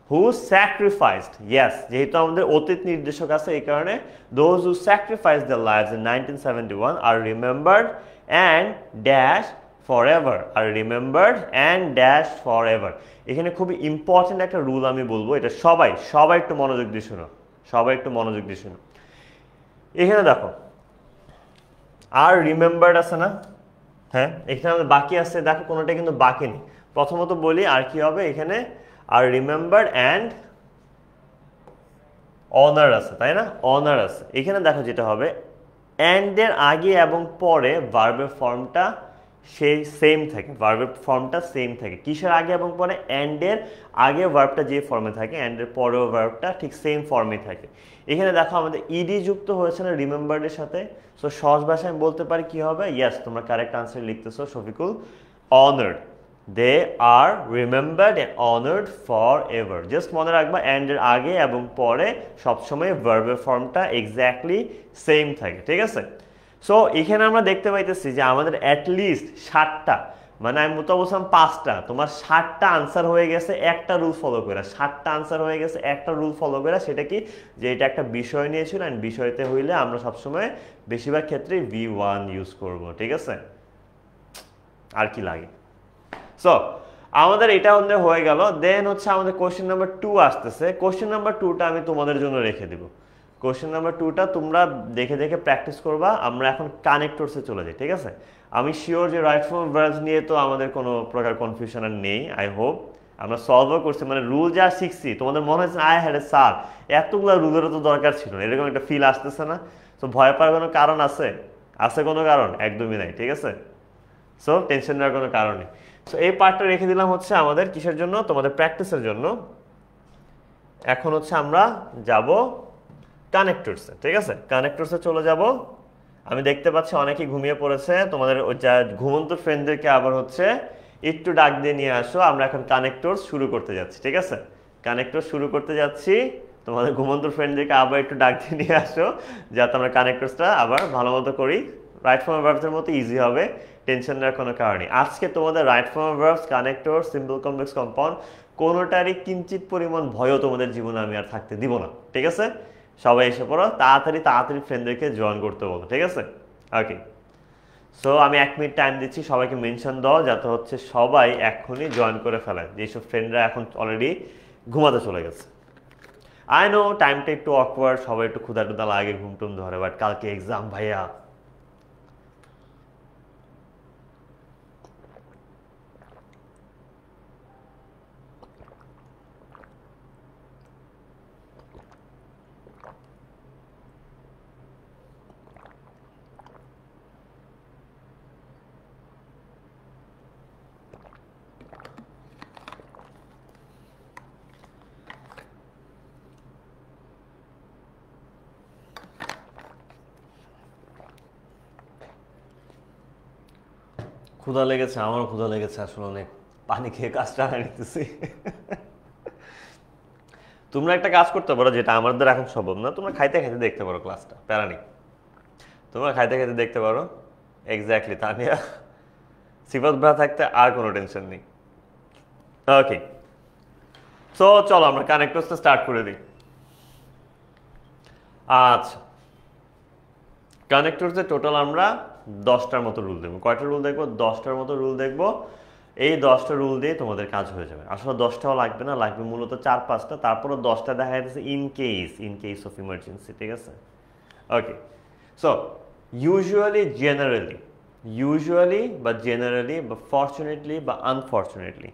হু স্যাক্রিফাইসড, ইয়েস, যেহেতু আমাদের অতীত নির্দেশক আছে, এই কারণে those who sacrificed their lives in 1971 are remembered and dash for ever, are remembered and dash for ever. এখানে খুবই ইম্পর্টেন্ট একটা রুল আমি বলবো, এটা সবাই সবাই একটু মনোযোগ দিয়ে শুনো, সবাই একটু মনোযোগ দিয়ে শুনো। এখানে দেখো আর রিমেম্বার্ড আছে না, হ্যাঁ এখানে আমাদের বাকি আছে, দেখো কোনোটা কিন্তু বাকি নেই। প্রথমত বলি আর কি হবে, এখানে আর রিমেম্বার্ড অ্যান্ড অনার আছে, তাই না, অনার আছে। এখানে দেখো যেটা হবে, অ্যান্ডের আগে এবং পরে ভার্বের ফর্মটা সেই সেম থাকে, ভার্বের ফর্মটা সেম থাকে। কিসের আগে এবং পরে, অ্যান্ডের আগে ভার্বটা যে ফর্মে থাকে, অ্যান্ডের পরেও ভার্বটা ঠিক সেম ফর্মে থাকে। এখানে দেখো আমাদের ইডি যুক্ত হয়েছে না রিমেম্বার্ডের সাথে, সো সহজ ভাষায় আমি বলতে পারি কি হবে, ইয়েস তোমরা কারেক্ট আনসার লিখতেছো Shafiqul, honoured, they are remembered and honoured for ever. Just মনে রাখবা অ্যান্ডের আগে এবং পরে সবসময় ভার্বের ফর্মটা এক্স্যাক্টলি সেম থাকে, ঠিক আছে। সো এখানে আমরা দেখতে পাইতেছি যে আমাদের অ্যাটলিস্ট 60টা, মানে আমি মতো বলছিলাম 5টা, তোমার 60টা আনসার হয়ে গেছে একটা রুল ফলো করে, 60টা আনসার হয়ে গেছে একটা রুল ফলো করে। সেটা কি, যে এটা একটা বিষয় নিয়েছিল, অ্যান্ড বিষয়তে হইলে আমরা সবসময় বেশিরভাগ ক্ষেত্রে V1 ইউজ করব, ঠিক আছে, আর কি লাগে। সো আমাদের এটা হয়ে গেল। দেন হচ্ছে আমাদের কোশ্চেন নাম্বার 2 আসতেছে। কোশ্চেন নাম্বার 2টা আমি তোমাদের জন্য রেখে দিব। কোশ্চেন নাম্বার 2টা তোমরা দেখে দেখে প্র্যাকটিস করবা। আমরা এখন কানেক্টরসে চলে যাই, ঠিক আছে। আমি শিওর যে রাইট ফর্ম ভার্বস নিয়ে তো আমাদের কোনো প্রকার কনফিউশন আর নেই, আই হোপ। আমরা সলভও করছি, মানে রুল যা শিখছি তোমাদের মনে হচ্ছে আয় হ্যাঁ স্যার এতগুলো রুলেরও তো দরকার ছিল, এরকম একটা ফিল আসতেছে না? তো ভয় পাওয়ার কোনো কারণ আছে? আছে কোনো কারণ? একদমই নাই, ঠিক আছে। সো টেনশন নেওয়ার কোনো কারণ নেই। সো এই পার্টটা রেখে দিলাম হচ্ছে আমাদের কিসের জন্য, তোমাদের প্র্যাকটিসের জন্য। এখন হচ্ছে আমরা যাব কানেক্টরসে, ঠিক আছে। কানেক্টরসে চলে যাব। আমি দেখতে পাচ্ছি অনেকেই ঘুমিয়ে পড়েছে, তোমাদের ওই যা ঘুমন্ত ফ্রেন্ডদেরকে আবার হচ্ছে একটু ডাক দিয়ে নিয়ে আসো, আমরা এখন কানেক্টর শুরু করতে যাচ্ছি, ঠিক আছে? কানেক্টর শুরু করতে যাচ্ছি, তোমাদের ঘুমন্ত ফ্রেন্ডদেরকে আবার একটু ডাক দিয়ে নিয়ে আসো, যাতে আমরা কানেক্টরসটা আবার ভালো মতো করি। রাইট ফর্ম ভার্বসের মতো ইজি হবে, টেনশন নেওয়ার কোনো কারণ নেই। আজকে তোমাদের right form verbs, connector, simple complex compound কোনোটারই কিঞ্চিত পরিমাণ ভয়ও তোমাদের জীবনে আমি আর থাকতে দিব না, ঠিক আছে? সবাই এসে পড়ো, তাড়াতাড়ি ফ্রেন্ডদেরকে জয়েন করতে বলো, ঠিক আছে? ওকে, সো আমি 1 মিনিট টাইম দিচ্ছি, সবাইকে মেনশন দাও যাতে হচ্ছে সবাই এখনই জয়েন করে ফেলে, যেসব ফ্রেন্ডরা এখন অলরেডি ঘুমাতে চলে গেছে। আই নো টাইমটা একটু অকওয়ার্ড, সবাই একটু ক্ষুধা টুধা লাগে, ঘুম টুম ধরে, বাট কালকে এক্সাম ভাইয়া। ক্ষুধা লেগেছে, আমারও ক্ষুধা লেগেছে আসলে অনেক, পানি খেয়ে কাজটা নিতেছি। তোমরা একটা কাজ করতে পারো, যেটা আমাদের এখন সম্ভব না, তোমরা খাইতে খাইতে দেখতে পারো ক্লাসটা, প্যারা নেই, তোমরা খাইতে খাইতে দেখতে পারো। এক্স্যাক্টলি তানিয়া, সিফাত ভাই থাকতে আর কোনো টেনশন নেই। ওকে, সো চলো আমরা কানেক্টরসটা স্টার্ট করে দিই। আচ্ছা, কানেক্টরসে টোটাল আমরা 10টার মতো রুল দেখবো। কয়টা রুল দেখবো? 10টার মতো রুল দেখবো। এই 10টা রুল দিয়ে তোমাদের কাজ হয়ে যাবে। আসলে 10টাও লাগবে না, লাগবে মূলত 4-5টা, তারপরে 10টা দেখা যাচ্ছে ইন কেস অফ ইমার্জেন্সি, ঠিক আছে? ওকে, সো ইউজুয়ালি বা জেনারেলি বা ফর্চুনেটলি বা আনফর্চুনেটলি।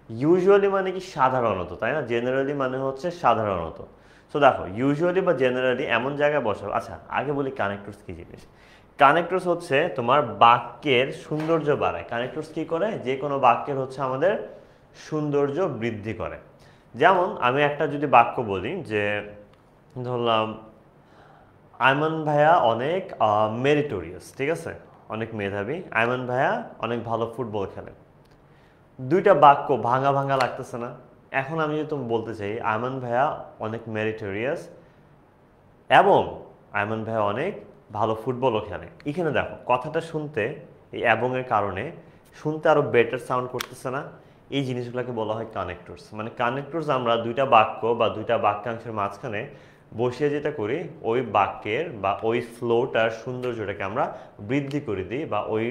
ইউজুয়ালি মানে কি? সাধারণত, তাই না? জেনারেলি মানে হচ্ছে সাধারণত। সো দেখো, ইউজুয়ালি বা জেনারেলি এমন জায়গায় বসাবো। আচ্ছা, আগে বলি কানেক্টরস কি জিনিস। কানেক্টরস হচ্ছে তোমার বাক্যের সৌন্দর্য বাড়ায়। কানেক্টরস কি করে? যে কোনো বাক্যের হচ্ছে আমাদের সৌন্দর্য বৃদ্ধি করে। যেমন আমি একটা যদি বাক্য বলি যে, ধরলাম আয়মান ভাইয়া অনেক মেরিটোরিয়াস, ঠিক আছে, অনেক মেধাবী, আয়মান ভাইয়া অনেক ভালো ফুটবল খেলে। দুইটা বাক্য ভাঙা ভাঙা লাগতেছে না? এখন আমি যদি তুমি বলতে চাই আয়মান ভাইয়া অনেক মেরিটোরিয়াস এবং আয়মান ভাইয়া অনেক ভালো ফুটবলও খেলে, এখানে দেখো কথাটা শুনতে এই এবং এর কারণে শুনতে আরো বেটার সাউন্ড করতেছে না? এই জিনিসগুলোকে বলা হয় কানেক্টরস। মানে কানেক্টরস আমরা দুইটা বাক্য বা দুইটা বাক্যাংশের মাঝখানে বসিয়ে যেটা করি, ওই বাক্যের বা ওই ফ্লোটার সৌন্দর্যটাকে আমরা বৃদ্ধি করে দিই বা ওই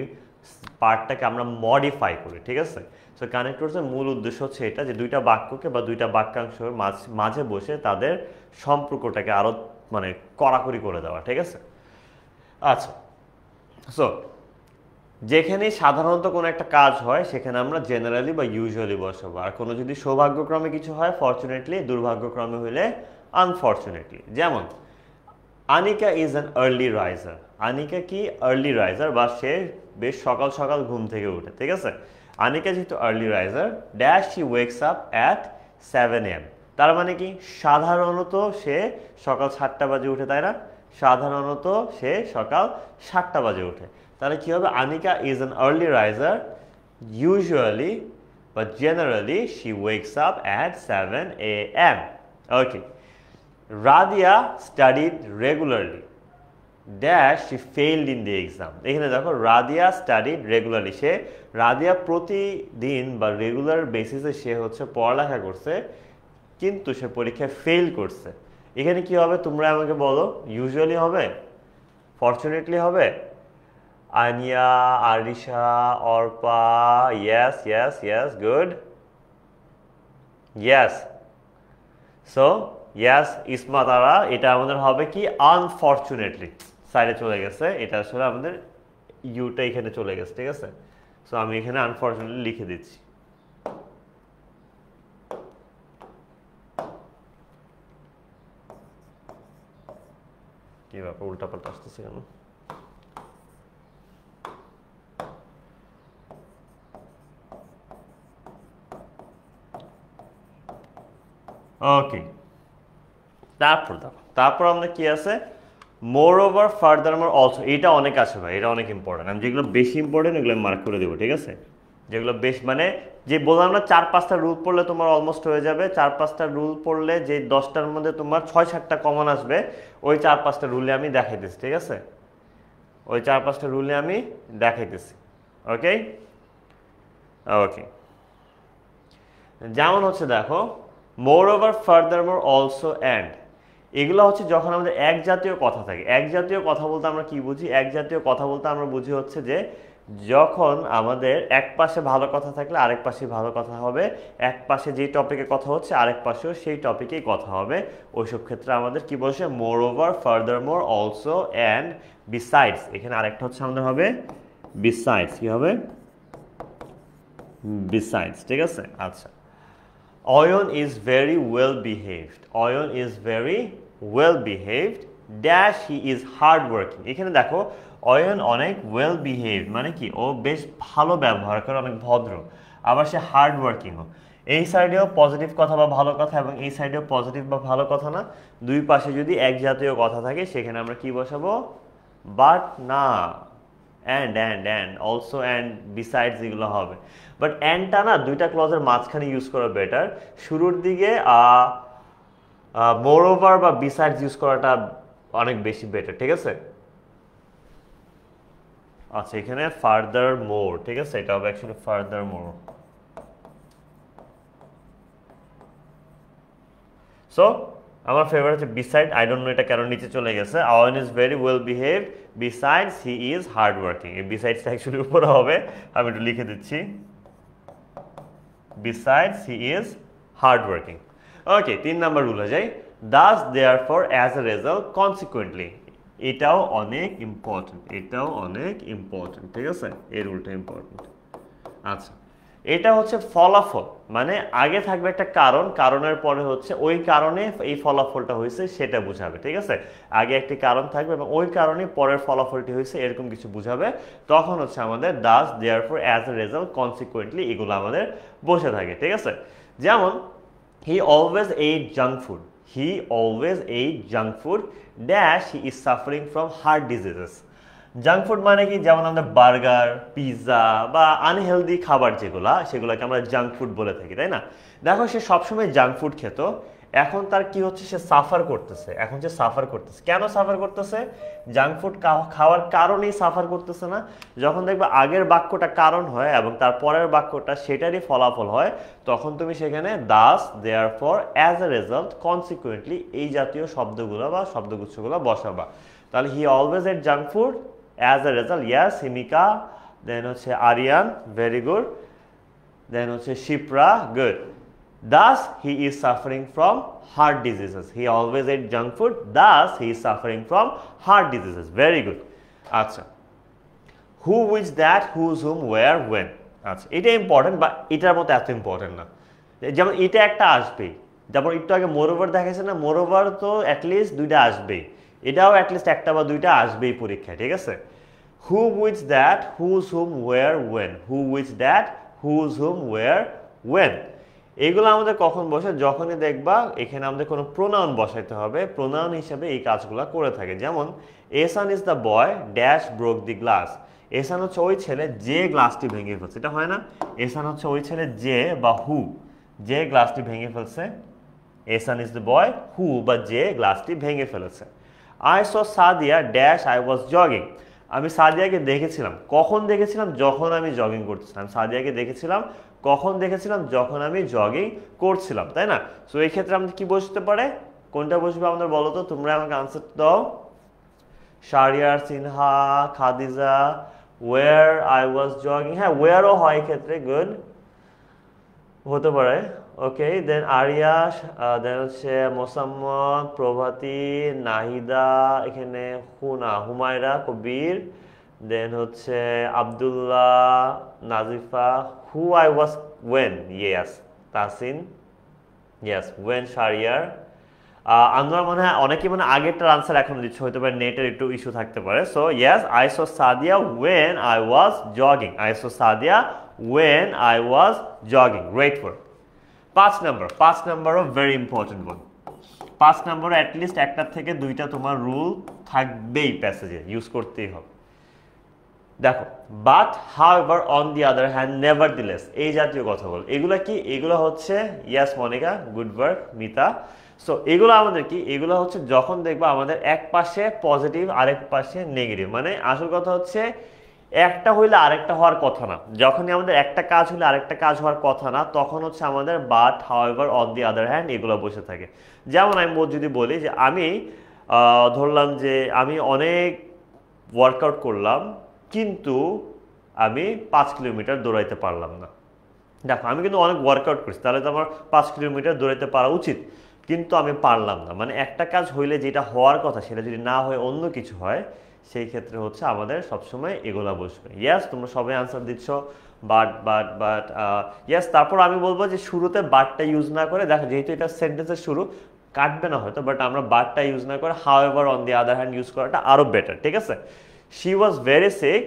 পার্টটাকে আমরা মডিফাই করি, ঠিক আছে? সো কানেক্টরসের মূল উদ্দেশ্য হচ্ছে এটা, যে দুইটা বাক্যকে বা দুইটা বাক্যাংশের মাঝে বসে তাদের সম্পর্কটাকে আরো মানে কড়াকড়ি করে দেওয়া, ঠিক আছে? আচ্ছা, সো যেখানে সাধারণত কোনো একটা কাজ হয় সেখানে আমরা জেনারেলি বা ইউজুয়ালি বসাবো। আর কোনো যদি সৌভাগ্যক্রমে কিছু হয় ফরচুনেটলি, দুর্ভাগ্যক্রমে হইলে আনফর্চুনেটলি। যেমন Anika is an early riser. Anika কি? আর্লি রাইজার, বা সে বেশ সকাল সকাল ঘুম থেকে উঠে, ঠিক আছে? আনিকা যেহেতু early raiser, dash she wakes up at 7 AM। তার মানে কি? সাধারণত সে সকাল 7টা বাজে উঠে, তাই না? সাধারণত সে সকাল 7টা বাজে উঠে। তাহলে কি হবে? Anika is an early riser, usually বা generally she wakes up at 7 AM। Okay, Radia studied regularly, dash she failed in the exam. এখানে দেখো রাদিয়া স্টাডিড রেগুলারলি, রাদিয়া প্রতিদিন বা রেগুলার বেসিসে সে হচ্ছে পড়ালেখা করছে, কিন্তু সে পরীক্ষায় ফেল করছে। এখানে কি হবে তোমরা আমাকে বলো? ইউজুয়ালি হবে? ফরচুনেটলি হবে? Ania, Arisha, Arpa, yes yes yes, good, yes. So Yas Isma Tara, এটা আমাদের হবে কি? আনফর্চুনেটলি। সাইডে চলে গেছে, এটা আসলে আমাদের ইউটা এখানে চলে গেছে, ঠিক আছে? সো আমি এখানে আনফর্চুনেটলি লিখে দিচ্ছি। কি ব্যাপার, উল্টা পাল্টা আসতেছে কেন? ওকে, তারপর আমরা কি আছে? মোর ওভার, ফার্দার মোর, অলসো। এটা অনেক আছে ভাই, এটা অনেক ইম্পর্টেন্ট। আমি যেগুলো বেশি ইম্পর্টেন্ট এগুলো মার্ক করে দেবো, ঠিক আছে? যেগুলো বেশ মানে যে বললাম না 4-5টা রুল পড়লে তোমার অলমোস্ট হয়ে যাবে, 4-5টা রুল পড়লে যে 10টার মধ্যে তোমার 6-7টা কমন আসবে, ওই 4-5টা রুলে আমি দেখাইতেছি, ঠিক আছে? ওই 4-5টা রুলে আমি দেখাইতেছি। ওকে ওকে, যেমন হচ্ছে দেখো মোর over, further more, also, and, এগুলো হচ্ছে যখন আমাদের এক জাতীয় কথা থাকে। এক জাতীয় কথা বলতে আমরা কি বুঝি? এক জাতীয় কথা বলতে আমরা বুঝি হচ্ছে যে যখন আমাদের এক পাশে ভালো কথা থাকলে আরেক পাশে ভালো কথা হবে, এক পাশে যেই টপিকে কথা হচ্ছে আরেক পাশেও সেই টপিকেই কথা হবে, ওইসব ক্ষেত্রে আমাদের কি বসে? মোর over, further more, also, and, besides. এখানে আরেকটা হচ্ছে আমাদের হবে বিসাইডস। কি হবে? বিসাইডস, ঠিক আছে? আচ্ছা, Ayan is very well behaved. Ayan is very well behaved dash he is hard working. এখানে দেখো অয়ন অনেক ওয়েল বিহেভড মানে কি? ও বেশ ভালো ব্যবহার করে, অনেক ভদ্র, আবার সে হার্ড ওয়ার্কিংও। এই সাইডেও পজিটিভ কথা বা ভালো কথা এবং এই সাইডেও পজিটিভ বা ভালো কথা না, দুই পাশে যদি এক জাতীয় কথা থাকে সেখানে আমরা কি বসাবো? বাট না, অ্যান্ড অলসো অ্যান্ড বিসাইডস এগুলো হবে। বাট অ্যান্ডটা না দুইটা ক্লজের মাঝখানে ইউজ করা বেটার। শুরুর দিকে মোর ওভার বা বিসাইডস ইউজ করাটা অনেক বেশি বেটার, ঠিক আছে? আচ্ছা, এখানে ফার্দার মোর, ঠিক আছে? এটা হবে অ্যাকচুয়ালি ফার্দার মোর। সো আমার ফেভারিট হচ্ছে বিসাইড। আই ডোন্ট নো এটা কেন নিচে চলে গেছে। Awan is very well behaved besides he is hard working. এই বিসাইডসটা অ্যাকচুয়ালি উপরে হবে, আমি একটু লিখে দিচ্ছি। Besides he is hard working. Okay, 3 number রুলে যাই। Thus therefore as a result consequently. এটাও অনেক ইম্পর্টেন্ট, এটাও অনেক ইম্পর্টেন্ট, ঠিক আছে? এই রুলটা ইম্পর্টেন্ট। আচ্ছা, এটা হচ্ছে ফলাফল, মানে আগে থাকবে একটা কারণ, কারণের পরে হচ্ছে ওই কারণে এই ফলাফলটা হয়েছে সেটা বুঝাবে, ঠিক আছে? আগে একটি কারণ থাকবে এবং ওই কারণে পরের ফলাফলটি হয়েছে এরকম কিছু বুঝাবে, তখন হচ্ছে আমাদের Das therefore as a result consequently এগুলো আমাদের বসে থাকে, ঠিক আছে? যেমন he always eight junk food. He always eight junk food dash he is suffering from heart diseases. Junk food মানে কি? যেমন আমরা বার্গার, পিৎজা বা আনহেলদি খাবার যেগুলা, সেগুলোকে আমরা জাঙ্ক ফুড বলে থাকি, তাই না? দেখো সে সবসময় জাঙ্ক ফুড খেত, এখন তার কি হচ্ছে? সে সাফার করতেছে। এখন সে সাফার করতেছে, কেন সাফার করতেছে? জাঙ্ক ফুড খাওয়ার কারণেই সাফার করতেছে না? যখন দেখবে আগের বাক্যটা কারণ হয় এবং তার পরের বাক্যটা সেটারই ফলাফল হয়, তখন তুমি সেখানে Das therefore as a result consequently এই জাতীয় শব্দগুলো বা শব্দগুচ্ছগুলো বসাবা। তাহলে he always at junk food as a result, yes, Himika, then হচ্ছে Aryan, very good, then হচ্ছে Shipra, good. Thus, he is suffering from heart diseases. He always ate junk food, thus he is suffering from heart diseases. Very good. আচ্ছা, who, which, that, whose, whom, where, when. আচ্ছা, এটা ইম্পর্টেন্ট বা এটার মতো এত ইম্পর্টেন্ট না। যেমন এটা একটা আসবেই, যেমন একটু আগে মোর ওভার দেখাইছে না, মোর ওভার তো অ্যাটলিস্ট দুইটা আসবেই, এটাও অ্যাটলিস্ট একটা বা দুইটা আসবেই পরীক্ষায়, ঠিক আছে? Who, which, that, whose, whom, where, when. Who, which, that, whose, whom, where, when. এইগুলো আমাদের কখন বসে? যখনই দেখবা এখানে আমাদের কোনো প্রোনাউন বসাইতে হবে, প্রোনাউন হিসাবে এই কাজগুলো করে থাকে। যেমন Ehsan is the boy dash broke the glass. Ehsan হচ্ছে ওই ছেলে যে গ্লাসটি ভেঙে ফেলছে, এটা হয় না? এসান হচ্ছে ওই ছেলে যে বা হু যে গ্লাসটি ভেঙে ফেলছে। এসান ইজ দ্য বয় হু বা যে গ্লাসটি ভেঙে ফেলেছে। I saw Sadia dash I was jogging. আমি সাদিয়াকে দেখেছিলাম, কখন দেখেছিলাম? যখন আমি জগিং করছিলাম। সাদিয়াকে দেখেছিলাম, কখন দেখেছিলাম? যখন আমি জগিং করছিলাম, তাই না? সো এই ক্ষেত্রে আমাদের কি বসতে পারে? কোনটা বসবে আমাদের বলো তো, তোমরা আমাকে আনসার দাও। Shahriar, Sinha, Khadija, where I was jogging. হ্যাঁ, ওয়ারও হয় ক্ষেত্রে, গুড, হতে পারে। ওকে, দেন আরিয়া, দেন হচ্ছে মোসাম্মদ, প্রভাতী, নাহিদা, এখানে হুমায়রা, কবির, দেন হচ্ছে Abdullah, Nazifa, who I was when, yes, Tasin, yes, when, Shahriar. আমরা মনে হয় অনেকে মানে আগেরটার আনসার এখন দিচ্ছে, হতে পারে নেটের একটু ইস্যু থাকতে পারে। So yes, I saw Sadia when I was jogging. I saw Sadia when I was jogging. Great word. 5 নাম্বারও ভেরি ইম্পর্টেন্ট ওয়ান। 5 নাম্বারও অ্যাটলিস্ট একটার থেকে দুইটা তোমার রুল থাকবেই, প্যাসেজে ইউজ করতেই হবে। দেখো but however on the other hand nevertheless এই জাতীয় কথা বল, এগুলা কি? এগুলো হচ্ছে yes Monica, good work Mita. So এগুলো আমাদের কি? এগুলো হচ্ছে যখন দেখবা আমাদের এক পাশে পজিটিভ আরেক পাশে নেগেটিভ, মানে আসল কথা হচ্ছে একটা হইলে আরেকটা হওয়ার কথা না। যখনই আমাদের একটা কাজ হইলে আরেকটা কাজ হওয়ার কথা না, তখন হচ্ছে আমাদের but however on the other hand এগুলো বসে থাকে। যেমন আমি যদি বলি যে আমি ধরলাম যে আমি অনেক ওয়ার্কআউট করলাম কিন্তু আমি 5 কিলোমিটার দৌড়াইতে পারলাম না। দেখো আমি কিন্তু অনেক ওয়ার্কআউট করছি, তাহলে তো আমার 5 কিলোমিটার দৌড়াইতে পারা উচিত, কিন্তু আমি পারলাম না। মানে একটা কাজ হইলে যেটা হওয়ার কথা সেটা যদি না হয় অন্য কিছু হয়, সেই ক্ষেত্রে হচ্ছে আমাদের সবসময় এগুলা বসবে। ইয়াস, তোমরা সবাই আনসার দিচ্ছ বাট ইয়াস। তারপর আমি বলবো যে শুরুতে বাটটা ইউজ না করে, দেখো যেহেতু এটা সেন্টেন্সের শুরু কাটবে না হয়তো, বাট আমরা বাটটা ইউজ না করে however on the other hand use করাটা আরো বেটার, ঠিক আছে? She was very sick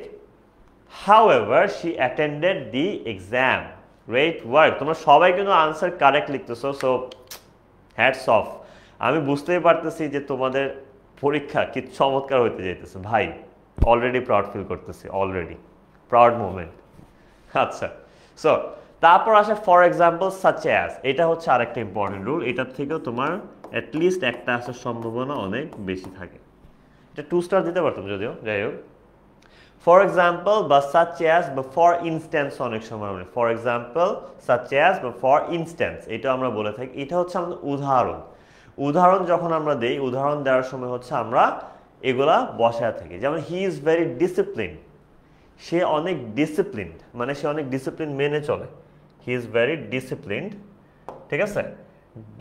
however she attended the exam. Great work, তোমরা সবাই কিন্তু আনসার কারেক্ট লিখতেছো, সো হ্যাটস অফ। আমি বুঝতেই পারতেছি যে তোমাদের পরীক্ষা কি চমৎকার হইতে যাইতেছে ভাই, অলরেডি প্রাউড ফিল করতেছি, অলরেডি প্রাউড মোমেন্ট। আচ্ছা, সো তারপর আসে ফর এক্সাম্পল সাচ অ্যাজ, এটা হচ্ছে আরেকটা ইম্পর্টেন্ট রুল, এটার থেকেও তোমার অ্যাটলিস্ট একটা আসার সম্ভাবনা অনেক বেশি থাকে। এটা 2 স্টার দিতে পারতাম যদিও, যাই হোক। ফর এক্সাম্পল বা সাচ অ্যাজ বা ফর ইনস্ট্যান্স অনেক সময় আমরা ফর এক্সাম্পল সাচ অ্যাজ বা ফর ইনস্ট্যান্স এটা আমরা বলে থাকি। এটা হচ্ছে আমাদের উদাহরণ। উদাহরণ যখন আমরা দেই, উদাহরণ দেওয়ার সময় হচ্ছে আমরা এগুলা বসায় থাকি। যেমন হি ইজ ভেরি ডিসিপ্লিন, সে অনেক ডিসিপ্লিনড, মানে সে অনেক ডিসিপ্লিন মেনে চলে। হি ইজ ভেরি ডিসিপ্লিনড, ঠিক আছে?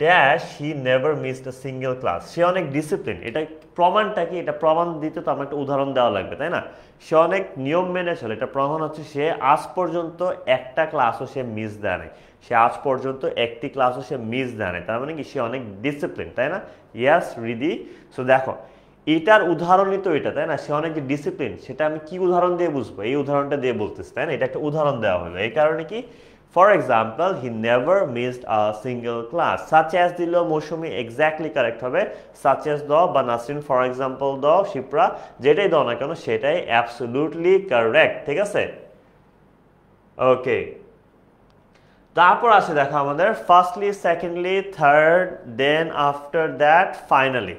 Dash he never missed a single class, সে অনেক ডিসিপ্লিন। এটা প্রমাণটা কি? এটা প্রমাণ দিতে তো আমার একটা উদাহরণ দেওয়া লাগবে, তাই না? সে অনেক নিয়ম মেনে চলে, এটা প্রমাণ হচ্ছে সে আজ পর্যন্ত একটা ক্লাসও সে মিস দেয় নাই, সে আজ পর্যন্ত একটি ক্লাসও সে মিস দেয় নাই, তার মানে কি সে অনেক ডিসিপ্লিন, তাই না? ইয়াস রিদি। সো দেখো এটার উদাহরণই তো এটা, তাই না? সে অনেক ডিসিপ্লিন, সেটা আমি কি উদাহরণ দিয়ে বুঝবো? এই উদাহরণটা দিয়ে বলতেছি, তাই না? এটা একটা উদাহরণ দেওয়া হলো, এই কারণে কি for example he never missed a single class. Such as দিলেও মৌসুমি এক্স্যাক্টলি কারেক্ট হবে, সাচ অ্যাজ দাও বা নাসরিন ফর এক্সাম্পল দাও, শিপ্রা যেটাই দাও না কেন সেটাই অ্যাবসলিউটলি কারেক্ট, ঠিক আছে? ওকে, তারপর আসে দেখো আমাদের firstly, secondly, third, then after that, finally.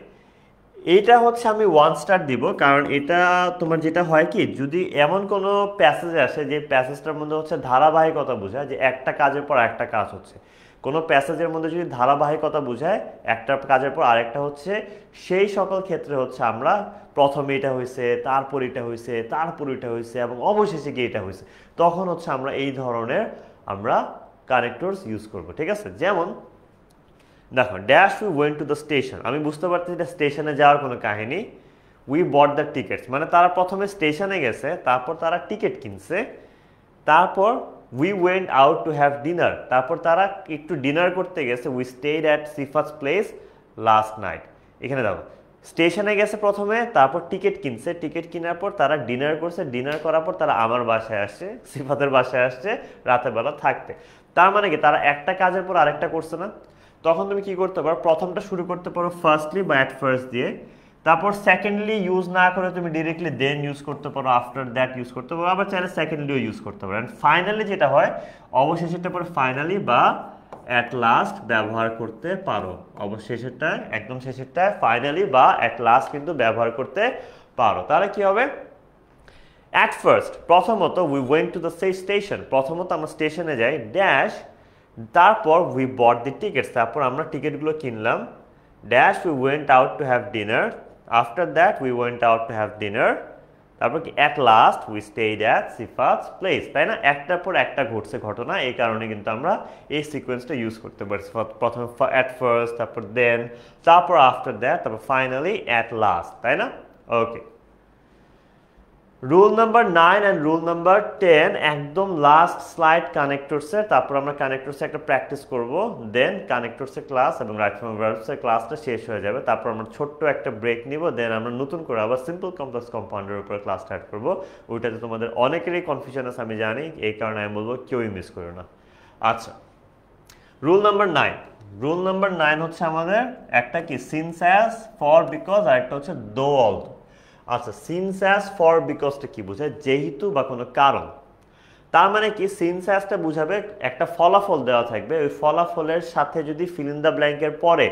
এইটা হচ্ছে আমি 1 স্টার দিব, কারণ এটা তোমার যেটা হয় কি, যদি এমন কোনো প্যাসেজ আসে যে প্যাসেজটার মধ্যে হচ্ছে ধারাবাহিকতা বোঝায়, যে একটা কাজের পর একটা কাজ হচ্ছে, কোনো প্যাসেজের মধ্যে যদি ধারাবাহিকতা বোঝায় একটা কাজের পর আরেকটা হচ্ছে, সেই সকল ক্ষেত্রে হচ্ছে আমরা প্রথমে এটা হয়েছে, তারপর এটা হয়েছে, তারপর এটা হয়েছে এবং অবশেষে গিয়ে এটা হয়েছে, তখন হচ্ছে আমরা এই ধরনের আমরা কানেক্টরস ইউজ করব, ঠিক আছে? যেমন দেখো dash we went to the station, আমি বুঝতে পারছি এটা স্টেশনে যাওয়ার কোনো কাহিনী। উই বট দ্য টিকিটস, মানে তারা প্রথমে স্টেশনে গেছে, তারপর তারা টিকিট কিনছে, তারপর we went out to have dinner, তারপর তারা একটু ডিনার করতে গেছে। We stayed at Sifa's place last night. এখানে দেখো স্টেশনে গেছে প্রথমে, তারপর টিকিট কিনছে, টিকিট কেনার পর তারা ডিনার করছে, ডিনার করার পর তারা আমার বাসায় আসছে, সিফাতের বাসায় আসছে রাতের বেলা থাকতে। তার মানে কি তারা একটা কাজের পর আরেকটা করছে না? তখন তুমি কি করতে পারো, প্রথমটা শুরু করতে পারো ফার্স্টলি বা অ্যাট ফার্স্ট দিয়ে, তারপর সেকেন্ডলি ইউজ না করে তুমি ডিরেক্টলি দেন ইউজ করতে পারো, আফটার দ্যাট ইউজ করতে পারো, আবার চাইলে সেকেন্ডলিও ইউজ করতে পারো। অ্যান্ড ফাইনালি যেটা হয়, অবশেষেরটা পরে ফাইনালি বা অ্যাট লাস্ট ব্যবহার করতে পারো। অবশেষেরটা একদম শেষেরটায় ফাইনালি বা অ্যাট লাস্ট কিন্তু ব্যবহার করতে পারো। তাহলে কি হবে? অ্যাট ফার্স্ট, প্রথমত we went to the station, প্রথমত আমরা স্টেশনে যাই, ড্যাশ তারপর উই বট দি টিকিটস, তারপর আমরা টিকিটগুলো কিনলাম, dash we went out to have dinner, after that we went out to have dinner, তারপর কি at last we stayed at Sifat's place, তাই না? একটার পর একটা ঘটছে ঘটনা, এই কারণে কিন্তু আমরা এই সিকোয়েন্সটা ইউজ করতে পারছি। প্রথমে অ্যাট ফার্স্ট, তারপর দেন, তারপর আফটার দ্যাট, তারপর ফাইনালি অ্যাট লাস্ট, তাই না? Okay, rule number 9 and rule number 10 একদম লাস্ট স্লাইড কানেক্টরসের, তারপর আমরা কানেক্টরসে একটা প্র্যাকটিস করব, দেন কানেক্টরসের ক্লাস এবং রাইট ফর্ম ভার্বসের ক্লাসটা শেষ হয়ে যাবে। তারপর আমরা ছোট্ট একটা ব্রেক নিব, দেন আমরা নতুন করে আবার সিম্পল কমপ্লেক্স কম্পাউন্ডের উপরে ক্লাস স্টার্ট করব। ওইটাতে তোমাদের অনেকেরই কনফিউশন আছে আমি জানি, এই কারণে আমি বলবো কেউই মিস করো না। আচ্ছা, রুল নাম্বার 9, রুল নাম্বার 9 হচ্ছে আমাদের একটা কি সিন্স অ্যাজ, ফর বিকজ, আর একটা হচ্ছে দো অলদো। আচ্ছা, সিন্স অ্যাজ ফর বিকজটা কি বোঝায়? যেহেতু বা কোনো কারণ। তার মানে কি, সিন্স অ্যাজটা বুঝাবে একটা ফলাফল দেওয়া থাকবে, ওই ফলাফলের সাথে যদি ফিল ইন দ্য ব্ল্যাঙ্কের পরে